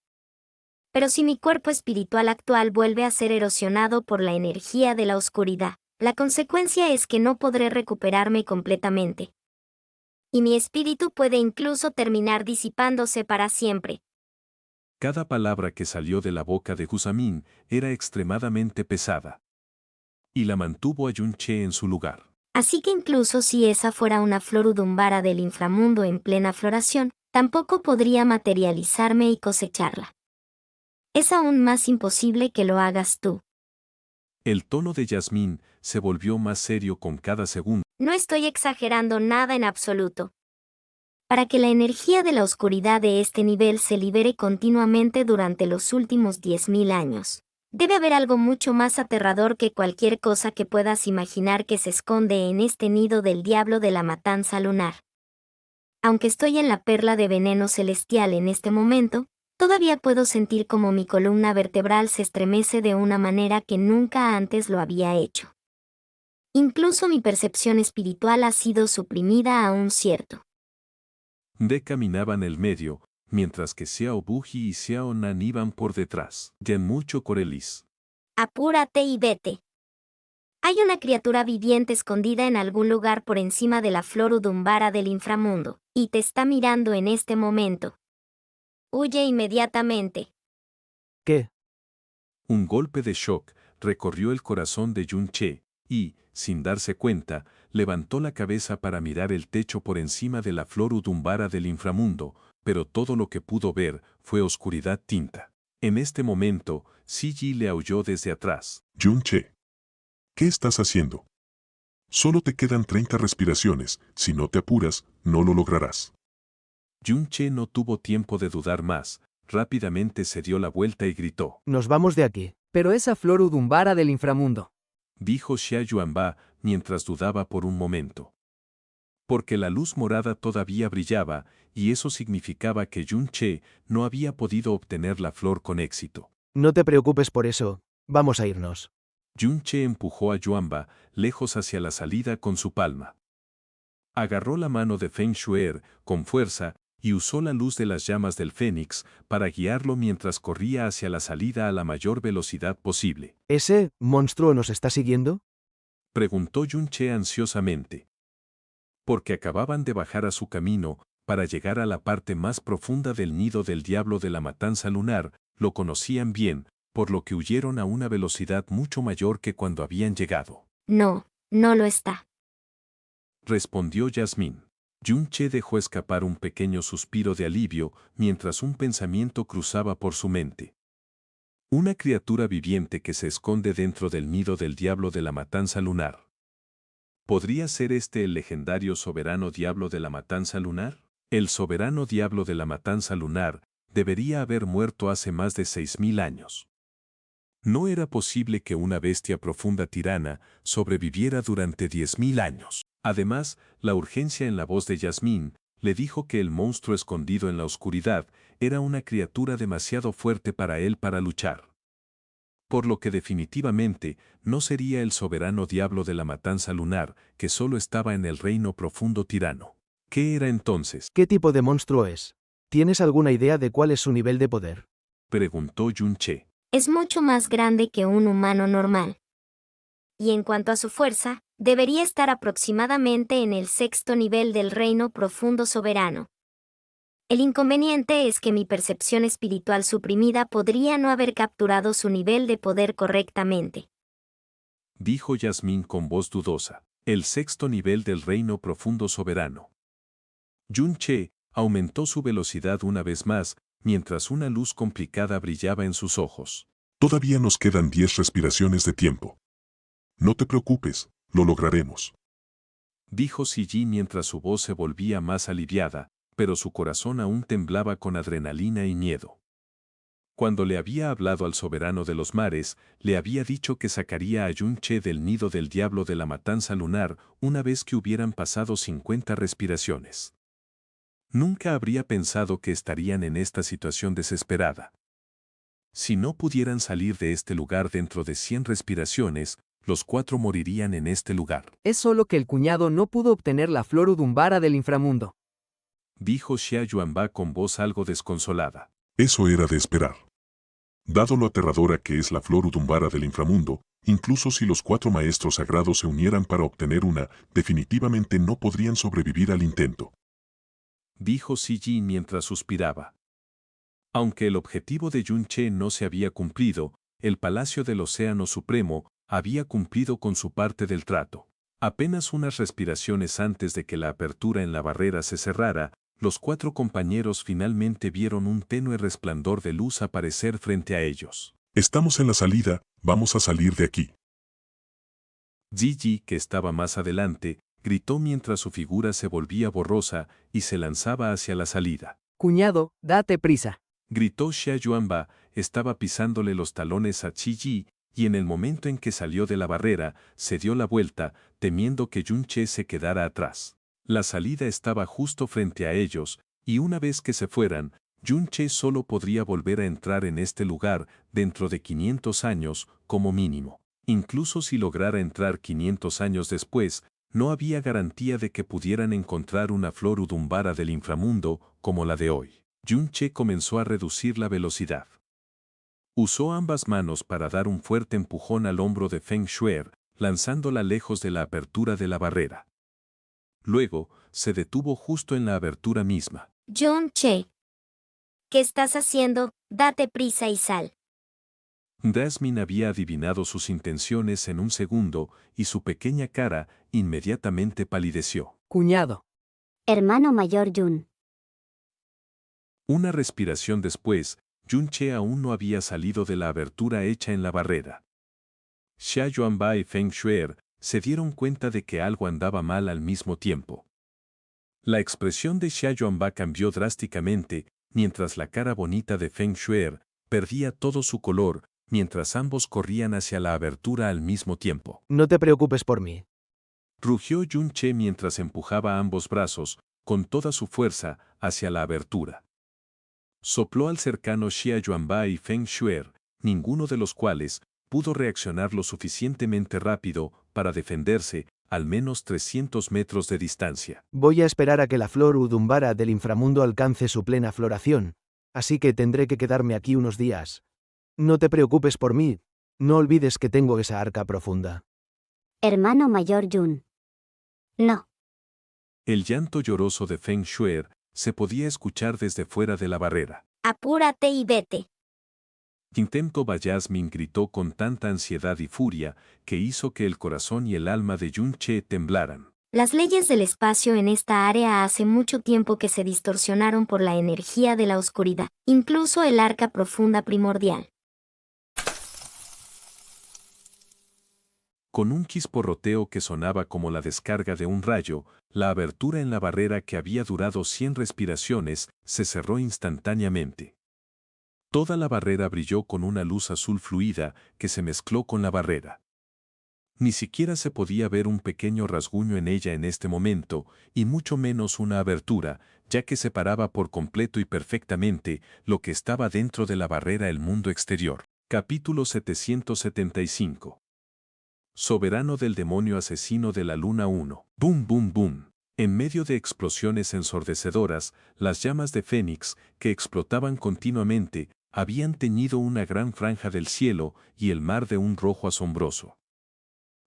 Pero si mi cuerpo espiritual actual vuelve a ser erosionado por la energía de la oscuridad, la consecuencia es que no podré recuperarme completamente. Y mi espíritu puede incluso terminar disipándose para siempre. cada palabra que salió de la boca de Husamin era extremadamente pesada. Y la mantuvo a Yun-che en su lugar. Así que incluso si esa fuera una flor udumbara del inframundo en plena floración, tampoco podría materializarme y cosecharla. Es aún más imposible que lo hagas tú. El tono de Yasmín se volvió más serio con cada segundo. No estoy exagerando nada en absoluto. Para que la energía de la oscuridad de este nivel se libere continuamente durante los últimos 10.000 años, debe haber algo mucho más aterrador que cualquier cosa que puedas imaginar que se esconde en este nido del diablo de la matanza lunar. Aunque estoy en la perla de veneno celestial en este momento, todavía puedo sentir como mi columna vertebral se estremece de una manera que nunca antes lo había hecho. Incluso mi percepción espiritual ha sido suprimida a un cierto. De caminaba en el medio, mientras que Xiao Buji y Xiao Nan iban por detrás. Mucho Corelis. Apúrate y vete. Hay una criatura viviente escondida en algún lugar por encima de la flor udumbara del inframundo, y te está mirando en este momento. Huye inmediatamente. ¿Qué? Un golpe de shock recorrió el corazón de Yun-che, y, sin darse cuenta, levantó la cabeza para mirar el techo por encima de la flor udumbara del inframundo, pero todo lo que pudo ver fue oscuridad tinta. En este momento, Siji le aulló desde atrás. Yun-che, ¿qué estás haciendo? Solo te quedan 30 respiraciones. Si no te apuras, no lo lograrás. Yun-che no tuvo tiempo de dudar más. Rápidamente se dio la vuelta y gritó. Nos vamos de aquí. Pero esa flor udumbara del inframundo. Dijo Xia Yuanba mientras dudaba por un momento. Porque la luz morada todavía brillaba, y eso significaba que Yun-che no había podido obtener la flor con éxito. No te preocupes por eso. Vamos a irnos. Yun-che empujó a Yuanba lejos hacia la salida con su palma. Agarró la mano de Feng Shuer con fuerza y usó la luz de las llamas del Fénix para guiarlo mientras corría hacia la salida a la mayor velocidad posible. ¿Ese monstruo nos está siguiendo? Preguntó Yun-che ansiosamente. Porque acababan de bajar a su camino para llegar a la parte más profunda del nido del diablo de la matanza lunar, lo conocían bien, por lo que huyeron a una velocidad mucho mayor que cuando habían llegado. No, no lo está. Respondió Yasmín. Yun-che dejó escapar un pequeño suspiro de alivio mientras un pensamiento cruzaba por su mente. Una criatura viviente que se esconde dentro del nido del diablo de la matanza lunar. ¿Podría ser este el legendario soberano diablo de la matanza lunar? El soberano diablo de la matanza lunar debería haber muerto hace más de 6.000 años. No era posible que una bestia profunda tirana sobreviviera durante 10.000 años. Además, la urgencia en la voz de Yasmín le dijo que el monstruo escondido en la oscuridad era una criatura demasiado fuerte para él para luchar. Por lo que definitivamente no sería el soberano diablo de la matanza lunar que solo estaba en el reino profundo tirano. ¿Qué era entonces? ¿Qué tipo de monstruo es? ¿Tienes alguna idea de cuál es su nivel de poder? Preguntó Yun-che. Es mucho más grande que un humano normal. Y en cuanto a su fuerza, debería estar aproximadamente en el 6º nivel del reino profundo soberano. El inconveniente es que mi percepción espiritual suprimida podría no haber capturado su nivel de poder correctamente. Dijo Yasmín con voz dudosa. El 6º nivel del reino profundo soberano. Yun-che aumentó su velocidad una vez más, mientras una luz complicada brillaba en sus ojos. Todavía nos quedan 10 respiraciones de tiempo. No te preocupes, Lo lograremos. Dijo Siji mientras su voz se volvía más aliviada, pero su corazón aún temblaba con adrenalina y miedo. Cuando le había hablado al soberano de los mares, le había dicho que sacaría a Yun-che del nido del diablo de la matanza lunar una vez que hubieran pasado 50 respiraciones. Nunca habría pensado que estarían en esta situación desesperada. Si no pudieran salir de este lugar dentro de 100 respiraciones, los 4 morirían en este lugar. Es solo que el cuñado no pudo obtener la flor udumbara del inframundo. Dijo Xia Yuanba con voz algo desconsolada. Eso era de esperar. Dado lo aterradora que es la flor udumbara del inframundo, incluso si los 4 maestros sagrados se unieran para obtener una, definitivamente no podrían sobrevivir al intento. Dijo Siji mientras suspiraba. Aunque el objetivo de Yun-che no se había cumplido, el Palacio del Océano Supremo había cumplido con su parte del trato. Apenas unas respiraciones antes de que la apertura en la barrera se cerrara, los 4 compañeros finalmente vieron un tenue resplandor de luz aparecer frente a ellos. Estamos en la salida, vamos a salir de aquí. Gigi, que estaba más adelante, gritó mientras su figura se volvía borrosa y se lanzaba hacia la salida. Cuñado, date prisa. Gritó Xia Yuanba, estaba pisándole los talones a Chi-Ji, y en el momento en que salió de la barrera, se dio la vuelta, temiendo que Yun-che se quedara atrás. La salida estaba justo frente a ellos, y una vez que se fueran, Yun-che solo podría volver a entrar en este lugar dentro de 500 años, como mínimo. Incluso si lograra entrar 500 años después, no había garantía de que pudieran encontrar una flor udumbara del inframundo como la de hoy. Yun-che comenzó a reducir la velocidad. Usó ambas manos para dar un fuerte empujón al hombro de Feng Shuer, lanzándola lejos de la apertura de la barrera. Luego, se detuvo justo en la abertura misma. Yun-che, ¿qué estás haciendo? Date prisa y sal. Jasmine había adivinado sus intenciones en un segundo y su pequeña cara inmediatamente palideció. Cuñado. Hermano mayor Yun. Una respiración después, Yun-che aún no había salido de la abertura hecha en la barrera. Xia Yuanba y Feng Shuer se dieron cuenta de que algo andaba mal al mismo tiempo. La expresión de Xia Yuanba cambió drásticamente, mientras la cara bonita de Feng Shuer perdía todo su color, mientras ambos corrían hacia la abertura al mismo tiempo. No te preocupes por mí. Rugió Yun-che mientras empujaba ambos brazos, con toda su fuerza, hacia la abertura. Sopló al cercano Xia Yuanba y Feng Shuer, ninguno de los cuales pudo reaccionar lo suficientemente rápido para defenderse, al menos 300 metros de distancia. Voy a esperar a que la flor udumbara del inframundo alcance su plena floración, así que tendré que quedarme aquí unos días. No te preocupes por mí, no olvides que tengo esa arca profunda. Hermano mayor Yun. No. El llanto lloroso de Feng Shuer se podía escuchar desde fuera de la barrera. Apúrate y vete. Intento Jasmine gritó con tanta ansiedad y furia que hizo que el corazón y el alma de Yun-che temblaran. Las leyes del espacio en esta área hace mucho tiempo que se distorsionaron por la energía de la oscuridad, incluso el arca profunda primordial. Con un chisporroteo que sonaba como la descarga de un rayo, la abertura en la barrera que había durado 100 respiraciones se cerró instantáneamente. Toda la barrera brilló con una luz azul fluida que se mezcló con la barrera. Ni siquiera se podía ver un pequeño rasguño en ella en este momento, y mucho menos una abertura, ya que separaba por completo y perfectamente lo que estaba dentro de la barrera el mundo exterior. Capítulo 775. Soberano del demonio asesino de la luna 1. Boom, boom, boom. En medio de explosiones ensordecedoras, las llamas de Fénix, que explotaban continuamente, habían teñido una gran franja del cielo y el mar de un rojo asombroso.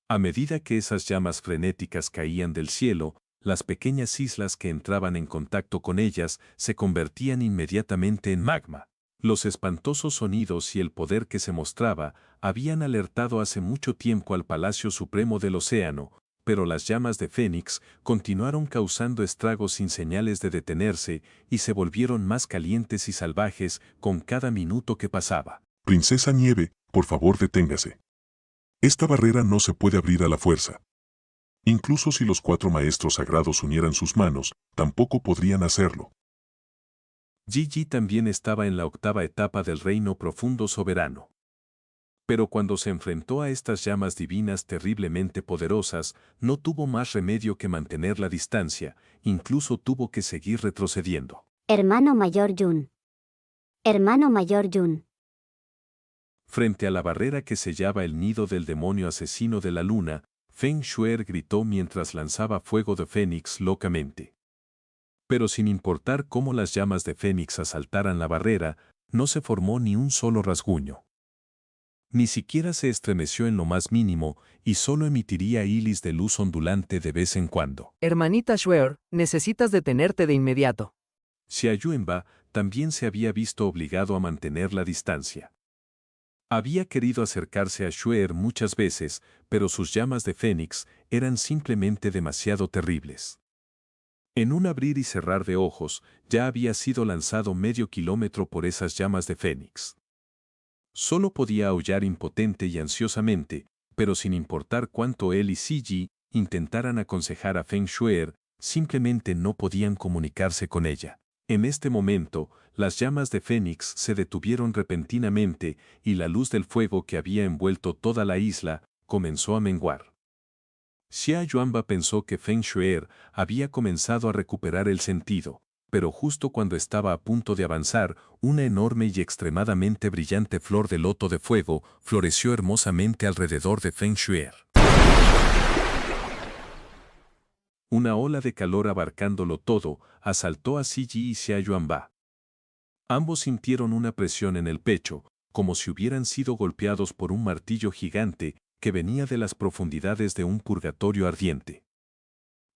A medida que esas llamas frenéticas caían del cielo, las pequeñas islas que entraban en contacto con ellas se convertían inmediatamente en magma. Los espantosos sonidos y el poder que se mostraba habían alertado hace mucho tiempo al Palacio Supremo del Océano, pero las llamas de Fénix continuaron causando estragos sin señales de detenerse y se volvieron más calientes y salvajes con cada minuto que pasaba. Princesa Nieve, por favor deténgase. Esta barrera no se puede abrir a la fuerza. Incluso si los 4 maestros sagrados unieran sus manos, tampoco podrían hacerlo. Gigi también estaba en la octava etapa del reino profundo soberano. Pero cuando se enfrentó a estas llamas divinas terriblemente poderosas, no tuvo más remedio que mantener la distancia, incluso tuvo que seguir retrocediendo. Hermano mayor Yun. Hermano mayor Yun. Frente a la barrera que sellaba el nido del demonio asesino de la luna, Feng Shuer gritó mientras lanzaba fuego de fénix locamente. Pero sin importar cómo las llamas de fénix asaltaran la barrera, no se formó ni un solo rasguño. Ni siquiera se estremeció en lo más mínimo y solo emitiría hilis de luz ondulante de vez en cuando. Hermanita Shuer, necesitas detenerte de inmediato. Xia Yuanba también se había visto obligado a mantener la distancia. Había querido acercarse a Shuer muchas veces, pero sus llamas de fénix eran simplemente demasiado terribles. En un abrir y cerrar de ojos, ya había sido lanzado medio kilómetro por esas llamas de fénix. Solo podía aullar impotente y ansiosamente, pero sin importar cuánto él y Siji intentaran aconsejar a Feng Shuer, simplemente no podían comunicarse con ella. En este momento, las llamas de fénix se detuvieron repentinamente y la luz del fuego que había envuelto toda la isla comenzó a menguar. Xia Yuanba pensó que Feng Shuer había comenzado a recuperar el sentido, pero justo cuando estaba a punto de avanzar, una enorme y extremadamente brillante flor de loto de fuego floreció hermosamente alrededor de Feng Shuer. Una ola de calor abarcándolo todo asaltó a Siji y Xia Yuanba. Ambos sintieron una presión en el pecho, como si hubieran sido golpeados por un martillo gigante que venía de las profundidades de un purgatorio ardiente.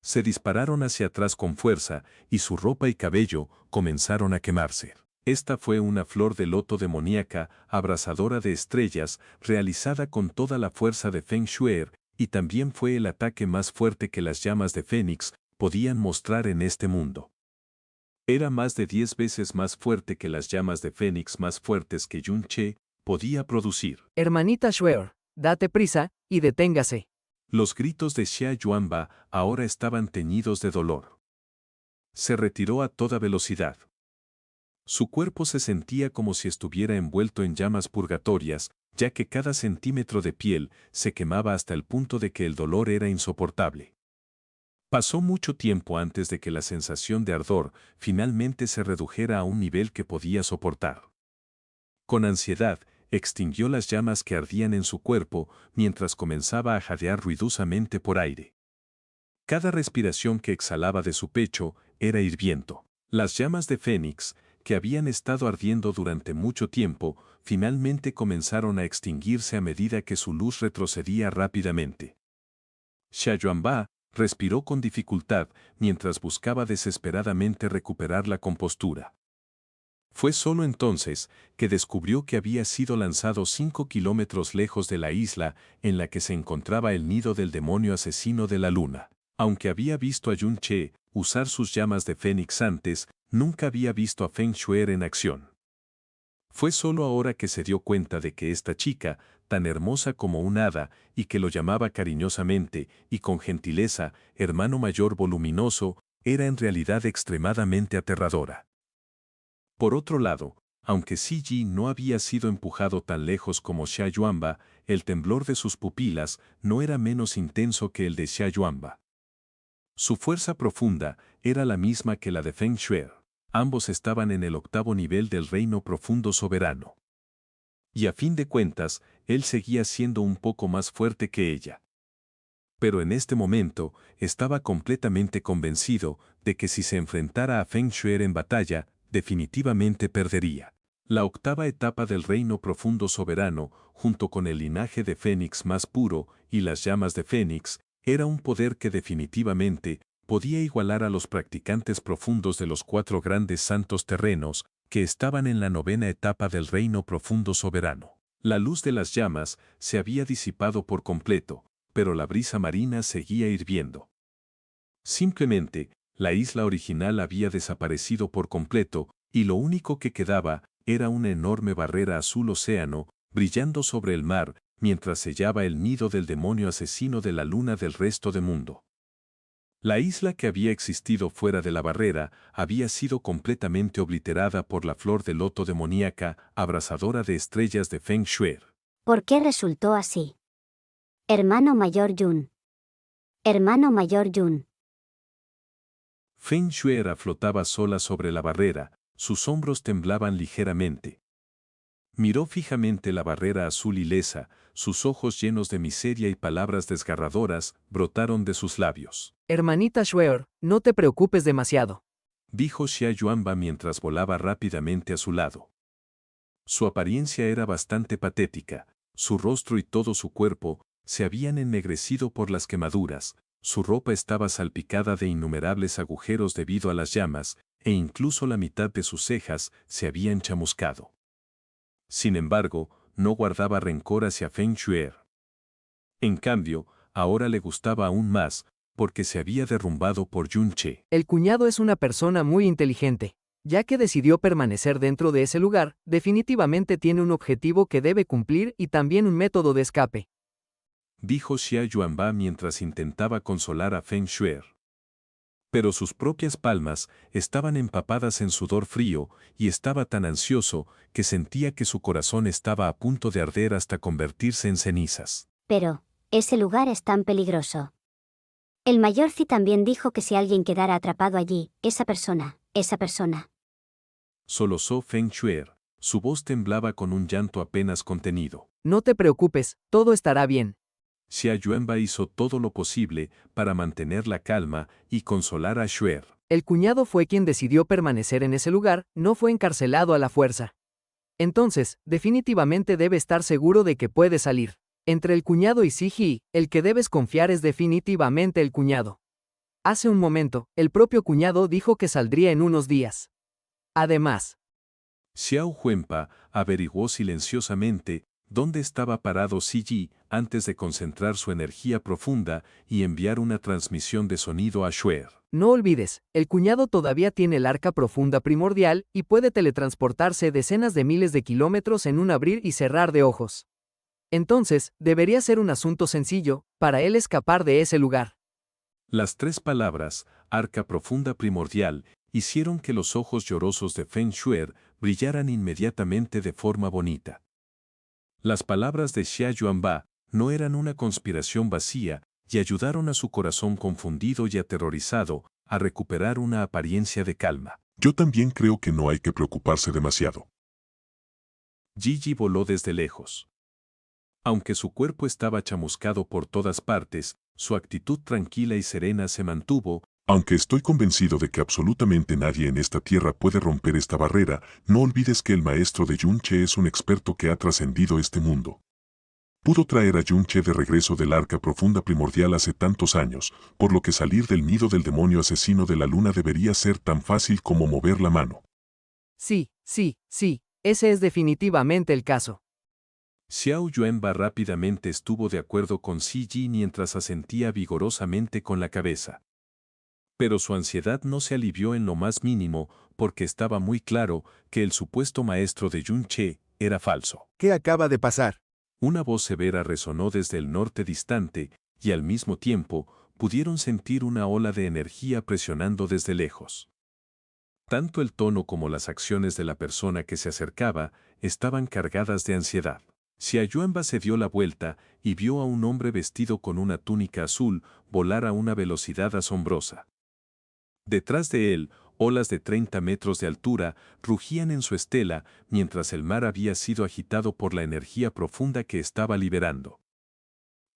Se dispararon hacia atrás con fuerza y su ropa y cabello comenzaron a quemarse. Esta fue una flor de loto demoníaca, abrasadora de estrellas, realizada con toda la fuerza de Feng Shuer, y también fue el ataque más fuerte que las llamas de Fénix podían mostrar en este mundo. Era más de 10 veces más fuerte que las llamas de Fénix más fuertes que Yun Che podía producir. Hermanita Shuer, date prisa y deténgase. Los gritos de Xia Yuanba ahora estaban teñidos de dolor. Se retiró a toda velocidad. Su cuerpo se sentía como si estuviera envuelto en llamas purgatorias, ya que cada centímetro de piel se quemaba hasta el punto de que el dolor era insoportable. Pasó mucho tiempo antes de que la sensación de ardor finalmente se redujera a un nivel que podía soportar. Con ansiedad, extinguió las llamas que ardían en su cuerpo mientras comenzaba a jadear ruidosamente por aire. Cada respiración que exhalaba de su pecho era hirviendo. Las llamas de Fénix, que habían estado ardiendo durante mucho tiempo, finalmente comenzaron a extinguirse a medida que su luz retrocedía rápidamente. Xia Yuanba respiró con dificultad mientras buscaba desesperadamente recuperar la compostura. Fue solo entonces que descubrió que había sido lanzado 5 kilómetros lejos de la isla en la que se encontraba el nido del demonio asesino de la luna. Aunque había visto a Yun Che usar sus llamas de fénix antes, nunca había visto a Feng Shuer en acción. Fue solo ahora que se dio cuenta de que esta chica, tan hermosa como un hada, y que lo llamaba cariñosamente y con gentileza, hermano mayor voluminoso, era en realidad extremadamente aterradora. Por otro lado, aunque Siji no había sido empujado tan lejos como Xia Yuanba, el temblor de sus pupilas no era menos intenso que el de Xia Yuanba. Su fuerza profunda era la misma que la de Feng Shuer. Ambos estaban en el 8º nivel del reino profundo soberano. Y a fin de cuentas, él seguía siendo un poco más fuerte que ella. Pero en este momento, estaba completamente convencido de que si se enfrentara a Feng Shuer en batalla, definitivamente perdería. La 8ª etapa del reino profundo soberano, junto con el linaje de Fénix más puro y las llamas de Fénix, era un poder que definitivamente podía igualar a los practicantes profundos de los 4 grandes santos terrenos que estaban en la 9ª etapa del reino profundo soberano. La luz de las llamas se había disipado por completo, pero la brisa marina seguía hirviendo. Simplemente, la isla original había desaparecido por completo, y lo único que quedaba era una enorme barrera azul océano, brillando sobre el mar, mientras sellaba el nido del demonio asesino de la luna del resto del mundo. La isla que había existido fuera de la barrera había sido completamente obliterada por la flor de loto demoníaca, abrasadora de estrellas de Feng Shui. ¿Por qué resultó así? Hermano mayor Yun. Hermano mayor Yun. Feng Shui flotaba sola sobre la barrera, sus hombros temblaban ligeramente. Miró fijamente la barrera azul ilesa, sus ojos llenos de miseria y palabras desgarradoras brotaron de sus labios. Hermanita Shueer, no te preocupes demasiado. Dijo Xia Yuanba mientras volaba rápidamente a su lado. Su apariencia era bastante patética, su rostro y todo su cuerpo se habían ennegrecido por las quemaduras, su ropa estaba salpicada de innumerables agujeros debido a las llamas, e incluso la mitad de sus cejas se habían chamuscado. Sin embargo, no guardaba rencor hacia Feng Shui. En cambio, ahora le gustaba aún más, porque se había derrumbado por Yun Che. El cuñado es una persona muy inteligente. Ya que decidió permanecer dentro de ese lugar, definitivamente tiene un objetivo que debe cumplir y también un método de escape. Dijo Xia Yuanba mientras intentaba consolar a Feng Shui. Pero sus propias palmas estaban empapadas en sudor frío y estaba tan ansioso que sentía que su corazón estaba a punto de arder hasta convertirse en cenizas. Pero, ese lugar es tan peligroso. El mayor Zi también dijo que si alguien quedara atrapado allí, esa persona. Solozó Feng Shui, su voz temblaba con un llanto apenas contenido. No te preocupes, todo estará bien. Xia Yuanba hizo todo lo posible para mantener la calma y consolar a Shui. El cuñado fue quien decidió permanecer en ese lugar, no fue encarcelado a la fuerza. Entonces, definitivamente debe estar seguro de que puede salir. Entre el cuñado y Siji, el que debes confiar es definitivamente el cuñado. Hace un momento, el propio cuñado dijo que saldría en unos días. Además, Xiao Huenpa averiguó silenciosamente dónde estaba parado Siji antes de concentrar su energía profunda y enviar una transmisión de sonido a Shui. no olvides, el cuñado todavía tiene el arca profunda primordial y puede teletransportarse decenas de miles de kilómetros en un abrir y cerrar de ojos. Entonces, debería ser un asunto sencillo para él escapar de ese lugar. Las tres palabras, arca profunda primordial, hicieron que los ojos llorosos de Feng Shui brillaran inmediatamente de forma bonita. Las palabras de Xia Yuanba no eran una conspiración vacía y ayudaron a su corazón confundido y aterrorizado a recuperar una apariencia de calma. Yo también creo que no hay que preocuparse demasiado. Gigi voló desde lejos. Aunque su cuerpo estaba chamuscado por todas partes, su actitud tranquila y serena se mantuvo. Aunque estoy convencido de que absolutamente nadie en esta tierra puede romper esta barrera, no olvides que el maestro de Yun Che es un experto que ha trascendido este mundo. Pudo traer a Yun Che de regreso del arca profunda primordial hace tantos años, por lo que salir del nido del demonio asesino de la luna debería ser tan fácil como mover la mano. Sí, ese es definitivamente el caso. Xiao Yuanba rápidamente estuvo de acuerdo con Siji mientras asentía vigorosamente con la cabeza. Pero su ansiedad no se alivió en lo más mínimo porque estaba muy claro que el supuesto maestro de Yun Che era falso. ¿Qué acaba de pasar? Una voz severa resonó desde el norte distante y al mismo tiempo pudieron sentir una ola de energía presionando desde lejos. Tanto el tono como las acciones de la persona que se acercaba estaban cargadas de ansiedad. Xia Yuanba se dio la vuelta y vio a un hombre vestido con una túnica azul volar a una velocidad asombrosa. Detrás de él, olas de 30 metros de altura rugían en su estela mientras el mar había sido agitado por la energía profunda que estaba liberando.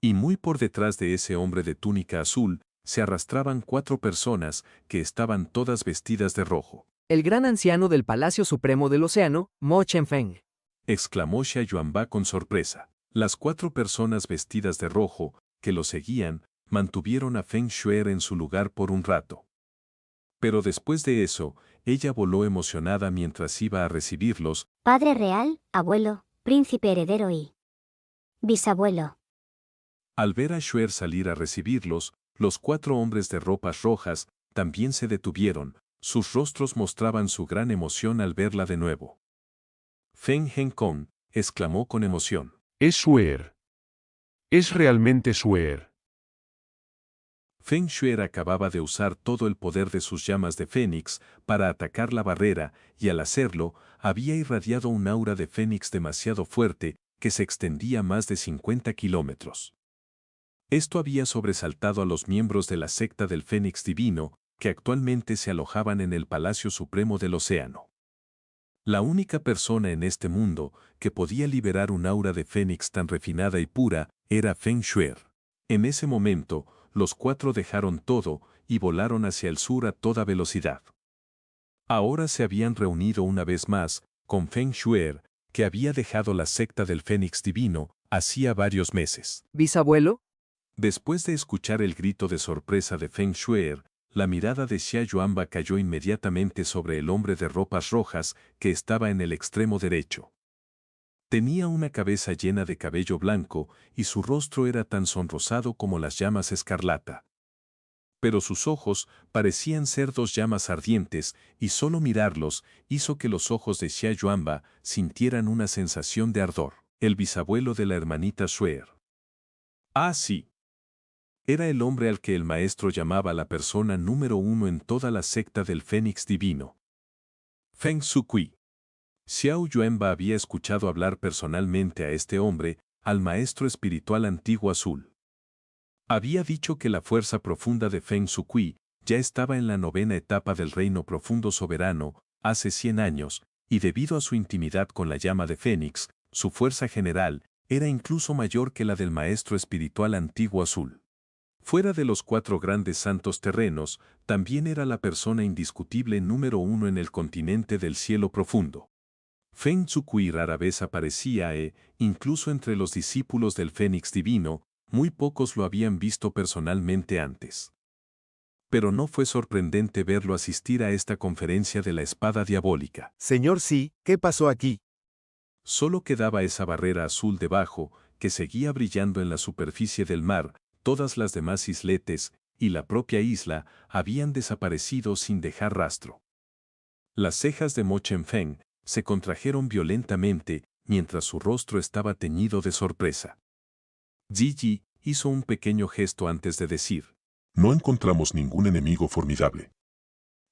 Y muy por detrás de ese hombre de túnica azul, se arrastraban 4 personas que estaban todas vestidas de rojo. El gran anciano del Palacio Supremo del Océano, Mo Chenfeng. Exclamó Xia Yuanba con sorpresa. Las 4 personas vestidas de rojo, que lo seguían, mantuvieron a Feng Shui en su lugar por un rato. Pero después de eso, ella voló emocionada mientras iba a recibirlos. Padre real, abuelo, príncipe heredero y bisabuelo. Al ver a Shui salir a recibirlos, los 4 hombres de ropas rojas también se detuvieron, sus rostros mostraban su gran emoción al verla de nuevo. Feng Henkong exclamó con emoción. Es Shuer. Es realmente Shuer. Feng Shuer acababa de usar todo el poder de sus llamas de fénix para atacar la barrera, y al hacerlo, había irradiado un aura de fénix demasiado fuerte que se extendía más de 50 kilómetros. Esto había sobresaltado a los miembros de la secta del Fénix Divino, que actualmente se alojaban en el Palacio Supremo del Océano. La única persona en este mundo que podía liberar un aura de fénix tan refinada y pura era Feng Shuer. En ese momento, los cuatro dejaron todo y volaron hacia el sur a toda velocidad. Ahora se habían reunido una vez más con Feng Shuer, que había dejado la secta del Fénix Divino hacía varios meses. ¿Bisabuelo? Después de escuchar el grito de sorpresa de Feng Shuer, la mirada de Xia Yuanba cayó inmediatamente sobre el hombre de ropas rojas que estaba en el extremo derecho. Tenía una cabeza llena de cabello blanco y su rostro era tan sonrosado como las llamas escarlata. Pero sus ojos parecían ser dos llamas ardientes y solo mirarlos hizo que los ojos de Xia Yuanba sintieran una sensación de ardor. El bisabuelo de la hermanita Shuer. Ah, sí. Era el hombre al que el maestro llamaba la persona número uno en toda la secta del Fénix Divino. Feng Sukui. Xiao Yuanba había escuchado hablar personalmente a este hombre, al maestro espiritual antiguo azul. Había dicho que la fuerza profunda de Feng Sukui ya estaba en la 9ª etapa del reino profundo soberano, hace 100 años, y debido a su intimidad con la llama de Fénix, su fuerza general era incluso mayor que la del maestro espiritual antiguo azul. Fuera de los 4 grandes santos terrenos, también era la persona indiscutible número uno en el continente del cielo profundo. Feng Sukui rara vez aparecía incluso entre los discípulos del Fénix Divino, muy pocos lo habían visto personalmente antes. Pero no fue sorprendente verlo asistir a esta conferencia de la espada diabólica. Señor Sí, ¿qué pasó aquí? Solo quedaba esa barrera azul debajo, que seguía brillando en la superficie del mar. Todas las demás isletes y la propia isla habían desaparecido sin dejar rastro. Las cejas de Mo Chenfeng se contrajeron violentamente mientras su rostro estaba teñido de sorpresa. Ji hizo un pequeño gesto antes de decir: No encontramos ningún enemigo formidable.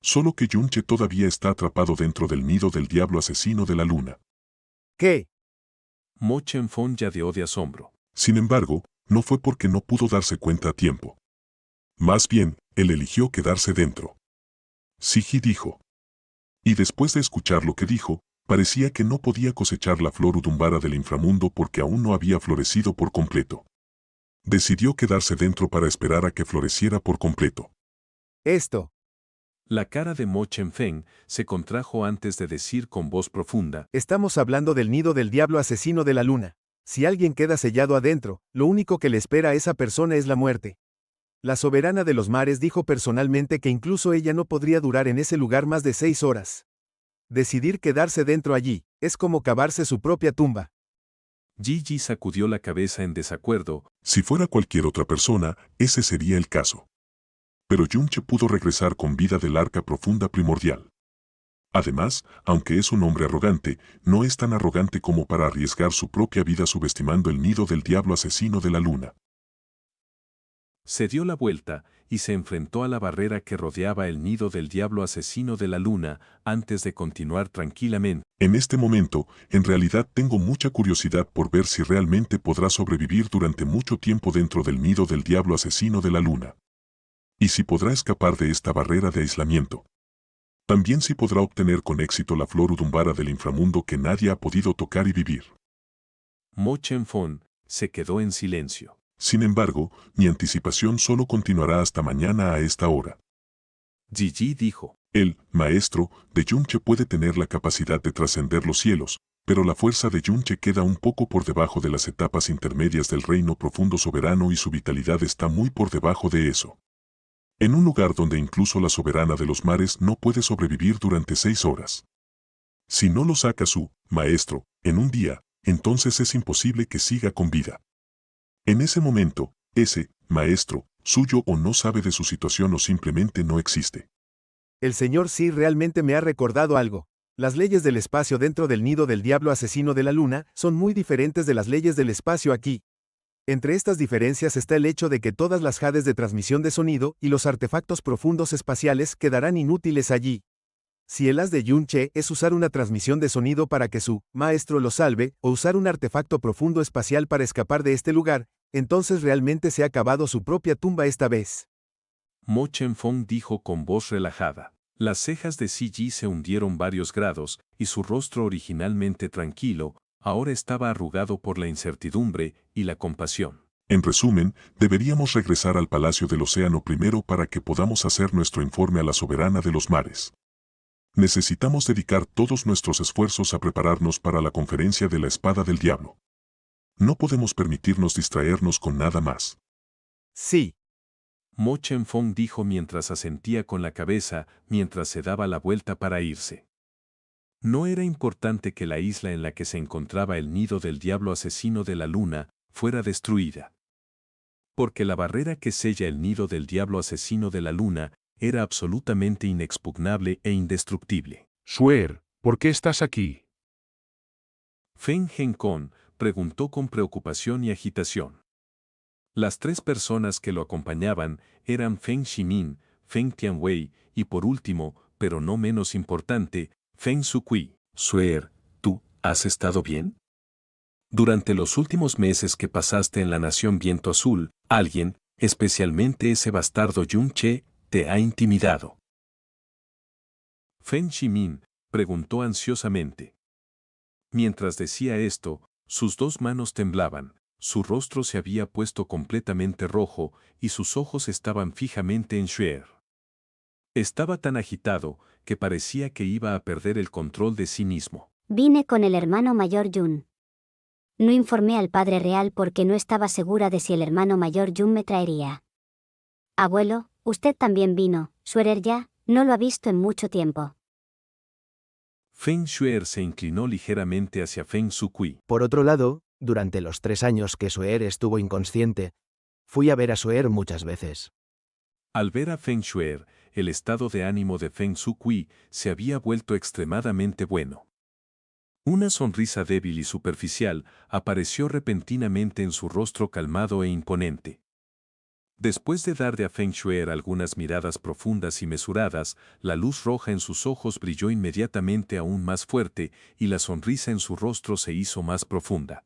Solo que Yunche todavía está atrapado dentro del nido del diablo asesino de la luna. ¿Qué? Mo Chenfeng yadeó de asombro. Sin embargo, no fue porque no pudo darse cuenta a tiempo. Más bien, él eligió quedarse dentro. Siji dijo. Y después de escuchar lo que dijo, parecía que no podía cosechar la flor udumbara del inframundo porque aún no había florecido por completo. Decidió quedarse dentro para esperar a que floreciera por completo. Esto. La cara de Mo Chenfeng se contrajo antes de decir con voz profunda: Estamos hablando del nido del diablo asesino de la luna. Si alguien queda sellado adentro, lo único que le espera a esa persona es la muerte. La soberana de los mares dijo personalmente que incluso ella no podría durar en ese lugar más de 6 horas. Decidir quedarse dentro allí, es como cavarse su propia tumba. Ji sacudió la cabeza en desacuerdo. Si fuera cualquier otra persona, ese sería el caso. Pero Yunche pudo regresar con vida del arca profunda primordial. Además, aunque es un hombre arrogante, no es tan arrogante como para arriesgar su propia vida subestimando el nido del diablo asesino de la luna. Se dio la vuelta y se enfrentó a la barrera que rodeaba el nido del diablo asesino de la luna antes de continuar tranquilamente. En este momento, en realidad tengo mucha curiosidad por ver si realmente podrá sobrevivir durante mucho tiempo dentro del nido del diablo asesino de la luna. Y si podrá escapar de esta barrera de aislamiento. También si podrá obtener con éxito la flor udumbara del inframundo que nadie ha podido tocar y vivir. Mo Chenfeng se quedó en silencio. Sin embargo, mi anticipación solo continuará hasta mañana a esta hora. Ji dijo: El maestro de Yunche puede tener la capacidad de trascender los cielos, pero la fuerza de Yunche queda un poco por debajo de las etapas intermedias del reino profundo soberano y su vitalidad está muy por debajo de eso. En un lugar donde incluso la soberana de los mares no puede sobrevivir durante 6 horas. Si no lo saca su maestro en un día, entonces es imposible que siga con vida. En ese momento, ese maestro suyo o no sabe de su situación o simplemente no existe. El señor Sí realmente me ha recordado algo. Las leyes del espacio dentro del nido del diablo asesino de la luna son muy diferentes de las leyes del espacio aquí. Entre estas diferencias está el hecho de que todas las jades de transmisión de sonido y los artefactos profundos espaciales quedarán inútiles allí. Si el as de Yun-Che es usar una transmisión de sonido para que su maestro lo salve, o usar un artefacto profundo espacial para escapar de este lugar, entonces realmente se ha cavado su propia tumba esta vez. Mo Chen-fong dijo con voz relajada. Las cejas de CG se hundieron varios grados, y su rostro originalmente tranquilo, ahora estaba arrugado por la incertidumbre y la compasión. En resumen, deberíamos regresar al Palacio del Océano primero para que podamos hacer nuestro informe a la soberana de los mares. Necesitamos dedicar todos nuestros esfuerzos a prepararnos para la conferencia de la Espada del Diablo. No podemos permitirnos distraernos con nada más. Sí. Mo Chen-fong dijo mientras asentía con la cabeza, mientras se daba la vuelta para irse. No era importante que la isla en la que se encontraba el nido del diablo asesino de la luna fuera destruida. Porque la barrera que sella el nido del diablo asesino de la luna era absolutamente inexpugnable e indestructible. Suer, ¿por qué estás aquí? Feng Henkon preguntó con preocupación y agitación. Las tres personas que lo acompañaban eran Feng Ximin, Feng Tianwei y por último, pero no menos importante, Feng Sukui. Suer, ¿tú has estado bien? Durante los últimos meses que pasaste en la Nación Viento Azul, alguien, especialmente ese bastardo Yun-Che, te ha intimidado. Feng Ximin preguntó ansiosamente. Mientras decía esto, sus dos manos temblaban. Su rostro se había puesto completamente rojo y sus ojos estaban fijamente en Xuer. Estaba tan agitado que parecía que iba a perder el control de sí mismo. Vine con el hermano mayor Yun. No informé al padre real porque no estaba segura de si el hermano mayor Yun me traería. Abuelo, usted también vino, Xuer ya, no lo ha visto en mucho tiempo. Feng Xuer se inclinó ligeramente hacia Feng Sukui. Por otro lado, durante los 3 años que Xuer estuvo inconsciente, fui a ver a Xuer muchas veces. Al ver a Feng Xuer, el estado de ánimo de Feng Sukui se había vuelto extremadamente bueno. Una sonrisa débil y superficial apareció repentinamente en su rostro calmado e imponente. Después de darle a Feng Xuer algunas miradas profundas y mesuradas, la luz roja en sus ojos brilló inmediatamente aún más fuerte y la sonrisa en su rostro se hizo más profunda.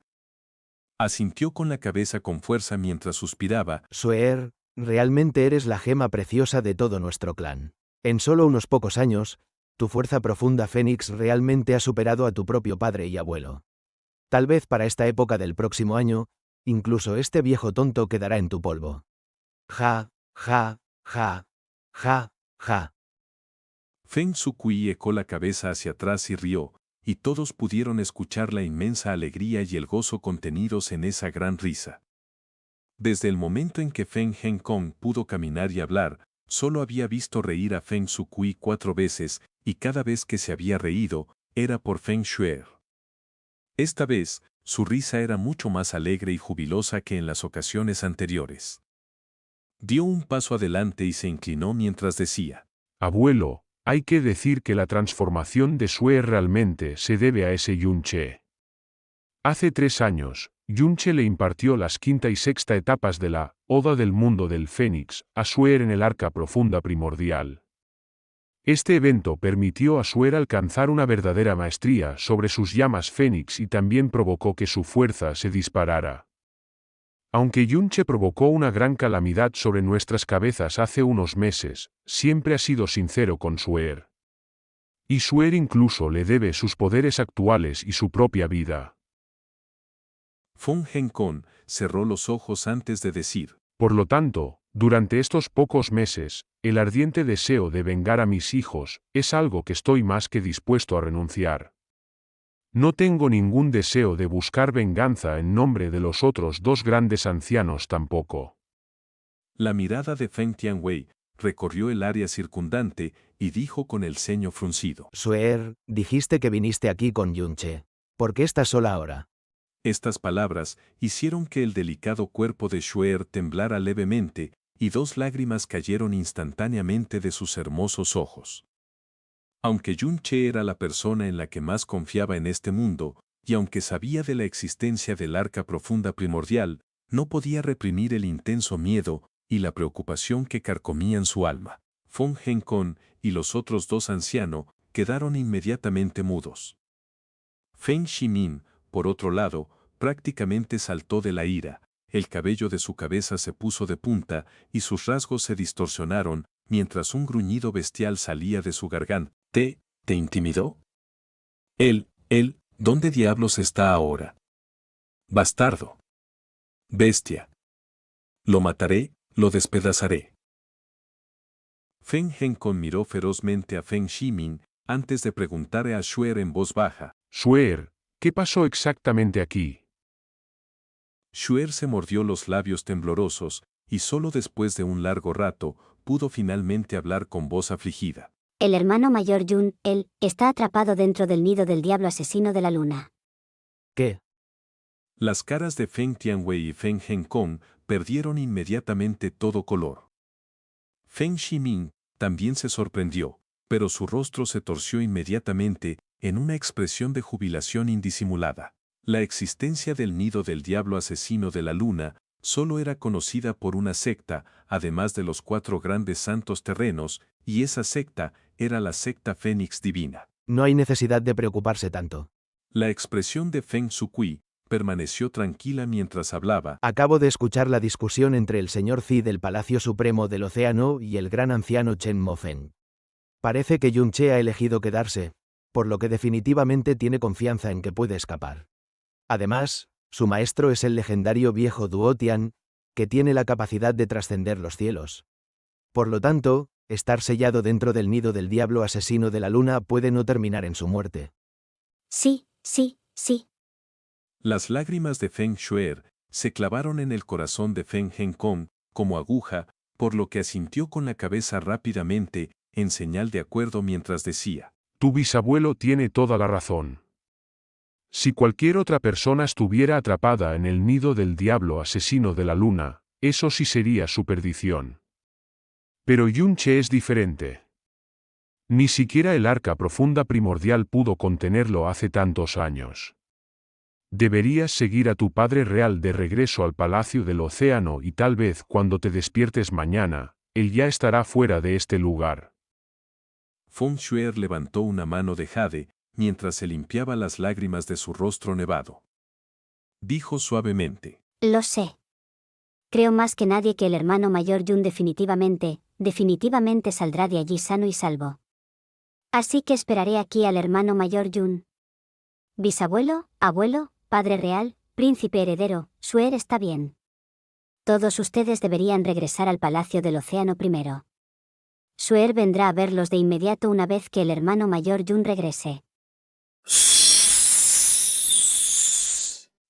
Asintió con la cabeza con fuerza mientras suspiraba. Xuer, realmente eres la gema preciosa de todo nuestro clan. En solo unos pocos años, tu fuerza profunda Fénix realmente ha superado a tu propio padre y abuelo. Tal vez para esta época del próximo año, incluso este viejo tonto quedará en tu polvo. Ja, ja, ja, ja, ja. Feng Sukui echó la cabeza hacia atrás y rió, y todos pudieron escuchar la inmensa alegría y el gozo contenidos en esa gran risa. Desde el momento en que Feng Henkong pudo caminar y hablar, solo había visto reír a Feng Sukui 4 veces, y cada vez que se había reído, era por Feng Xuer. Esta vez, su risa era mucho más alegre y jubilosa que en las ocasiones anteriores. Dio un paso adelante y se inclinó mientras decía: Abuelo, hay que decir que la transformación de Xuer realmente se debe a ese Yun-Che. Hace 3 años, Yun-Che le impartió las 5ª y 6ª etapas de la Oda del Mundo del Fénix a Xuer en el Arca Profunda Primordial. Este evento permitió a Xuer alcanzar una verdadera maestría sobre sus llamas Fénix y también provocó que su fuerza se disparara. Aunque Yun-Che provocó una gran calamidad sobre nuestras cabezas hace unos meses, siempre ha sido sincero con Xuer. Y Xuer incluso le debe sus poderes actuales y su propia vida. Feng Henkong cerró los ojos antes de decir: Por lo tanto, durante estos pocos meses, el ardiente deseo de vengar a mis hijos es algo que estoy más que dispuesto a renunciar. No tengo ningún deseo de buscar venganza en nombre de los otros 2 grandes ancianos tampoco. La mirada de Feng Tianwei recorrió el área circundante y dijo con el ceño fruncido: Xuer, dijiste que viniste aquí con Yun-Che. ¿Por qué estás sola ahora? Estas palabras hicieron que el delicado cuerpo de Xuer temblara levemente, y 2 lágrimas cayeron instantáneamente de sus hermosos ojos. Aunque Yun-Che era la persona en la que más confiaba en este mundo, y aunque sabía de la existencia del Arca Profunda Primordial, No podía reprimir el intenso miedo y la preocupación que carcomían su alma. Feng Henkon y los otros dos ancianos quedaron inmediatamente mudos. Feng Shimin, por otro lado, prácticamente saltó de la ira. El cabello de su cabeza se puso de punta y sus rasgos se distorsionaron mientras un gruñido bestial salía de su garganta. ¿Te intimidó? Él, ¿dónde diablos está ahora? Bastardo. Bestia. Lo mataré, lo despedazaré. Feng Henkon miró ferozmente a Feng Shimin antes de preguntarle a Xuer en voz baja. Xuer, ¿qué pasó exactamente aquí? Xuer se mordió los labios temblorosos y solo después de un largo rato pudo finalmente hablar con voz afligida. El hermano mayor Yun, él, está atrapado dentro del nido del diablo asesino de la luna. ¿Qué? Las caras de Feng Tianwei y Feng Henkon perdieron inmediatamente todo color. Feng Shimin también se sorprendió, pero su rostro se torció inmediatamente en una expresión de jubilación indisimulada. La existencia del nido del diablo asesino de la luna solo era conocida por una secta, además de los 4 grandes santos terrenos, y esa secta era la secta Fénix Divina. No hay necesidad de preocuparse tanto. La expresión de Feng Sukui permaneció tranquila mientras hablaba. Acabo de escuchar la discusión entre el señor Zi del Palacio Supremo del Océano y el gran anciano Chen Mofen. Parece que Yun Che ha elegido quedarse, por lo que definitivamente tiene confianza en que puede escapar. Además, su maestro es el legendario viejo Duotian, que tiene la capacidad de trascender los cielos. Por lo tanto, estar sellado dentro del nido del diablo asesino de la luna puede no terminar en su muerte. Sí. Las lágrimas de Feng Xuer se clavaron en el corazón de Feng Henkon como aguja, por lo que asintió con la cabeza rápidamente, en señal de acuerdo mientras decía. Tu bisabuelo tiene toda la razón. Si cualquier otra persona estuviera atrapada en el nido del diablo asesino de la luna, eso sí sería su perdición. Pero Yun Che es diferente. Ni siquiera el arca profunda primordial pudo contenerlo hace tantos años. Deberías seguir a tu padre real de regreso al Palacio del Océano y tal vez cuando te despiertes mañana, él ya estará fuera de este lugar. Feng Xuer levantó una mano de jade mientras se limpiaba las lágrimas de su rostro nevado. Dijo suavemente. Lo sé. Creo más que nadie que el hermano mayor Yun definitivamente saldrá de allí sano y salvo. Así que esperaré aquí al hermano mayor Yun. Bisabuelo, abuelo, padre real, príncipe heredero, Xuer está bien. Todos ustedes deberían regresar al Palacio del Océano primero. Xuer vendrá a verlos de inmediato una vez que el hermano mayor Yun regrese.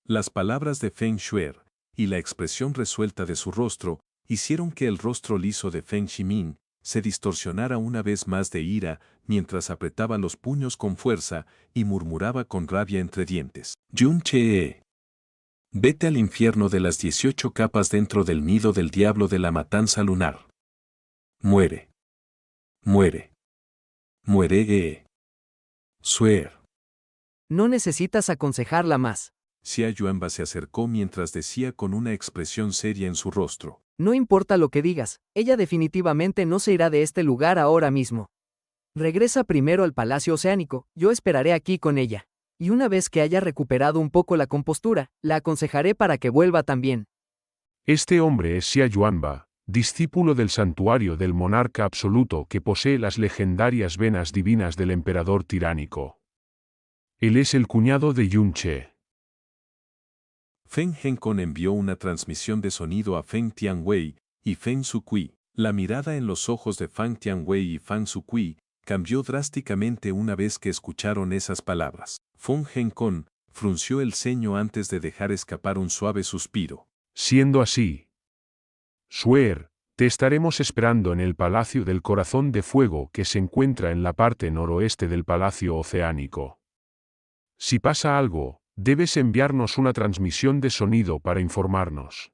Las palabras de Feng Xuer y la expresión resuelta de su rostro hicieron que el rostro liso de Feng Shimin se distorsionara una vez más de ira mientras apretaba los puños con fuerza y murmuraba con rabia entre dientes. Yun Che, vete al infierno de las 18 capas dentro del nido del diablo de la matanza lunar. Muere. Muere. Muere. Xuer. No necesitas aconsejarla más. Xia Yuanba se acercó mientras decía con una expresión seria en su rostro. No importa lo que digas, ella definitivamente no se irá de este lugar ahora mismo. Regresa primero al Palacio Oceánico, yo esperaré aquí con ella. Y una vez que haya recuperado un poco la compostura, la aconsejaré para que vuelva también. Este hombre es Xia Yuanba, discípulo del santuario del monarca absoluto que posee las legendarias venas divinas del emperador tiránico. Él es el cuñado de Yun Che. Feng Henkon envió una transmisión de sonido a Feng Tianwei y Feng Sukui. La mirada en los ojos de Feng Tianwei y Feng Sukui cambió drásticamente una vez que escucharon esas palabras. Feng Henkon frunció el ceño antes de dejar escapar un suave suspiro. Siendo así, Xuer, te estaremos esperando en el Palacio del Corazón de Fuego que se encuentra en la parte noroeste del Palacio Oceánico. Si pasa algo, debes enviarnos una transmisión de sonido para informarnos.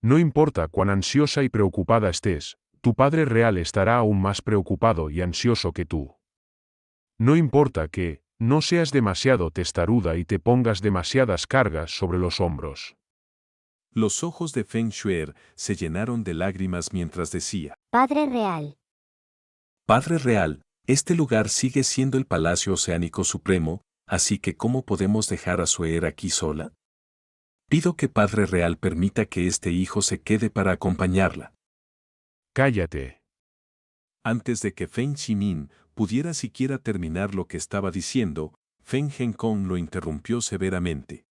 No importa cuán ansiosa y preocupada estés, tu padre real estará aún más preocupado y ansioso que tú. No importa que no seas demasiado testaruda y te pongas demasiadas cargas sobre los hombros. Los ojos de Feng Shuer se llenaron de lágrimas mientras decía: Padre Real. Padre Real, este lugar sigue siendo el Palacio Oceánico Supremo, así que ¿cómo podemos dejar a Shuer aquí sola? Pido que Padre Real permita que este hijo se quede para acompañarla. Cállate. Antes de que Feng Ximin pudiera siquiera terminar lo que estaba diciendo, Feng Henkong lo interrumpió severamente.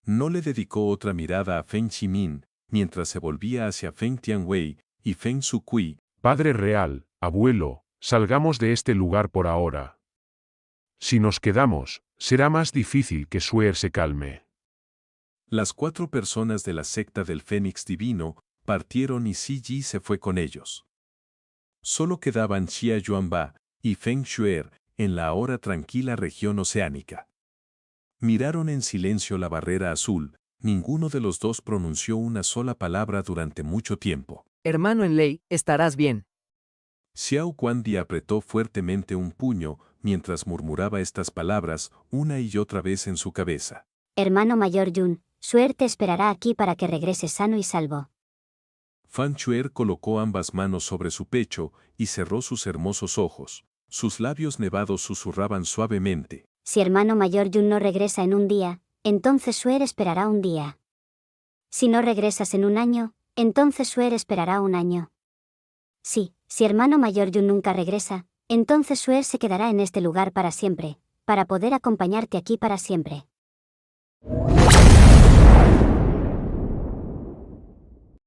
No le dedicó otra mirada a Feng Ximin, mientras se volvía hacia Feng Tianwei y Feng Sukui. Padre Real, abuelo, salgamos de este lugar por ahora. Si nos quedamos, será más difícil que Shuer se calme. Las 4 personas de la secta del Fénix Divino partieron y Siji se fue con ellos. Solo quedaban Xia Yuanba y Feng Shuer en la ahora tranquila región oceánica. Miraron en silencio la barrera azul, ninguno de los dos pronunció una sola palabra durante mucho tiempo. Hermano Enlei, estarás bien. Xiao Guandi apretó fuertemente un puño mientras murmuraba estas palabras una y otra vez en su cabeza. Hermano mayor Yun, Shuer te esperará aquí para que regreses sano y salvo. Fan Shuer colocó ambas manos sobre su pecho y cerró sus hermosos ojos. Sus labios nevados susurraban suavemente. Si hermano mayor Yun no regresa en un día, entonces Shuer esperará un día. Si no regresas en un año, entonces Shuer esperará un año. Sí, si hermano mayor Yun nunca regresa, entonces Shuer se quedará en este lugar para siempre, para poder acompañarte aquí para siempre.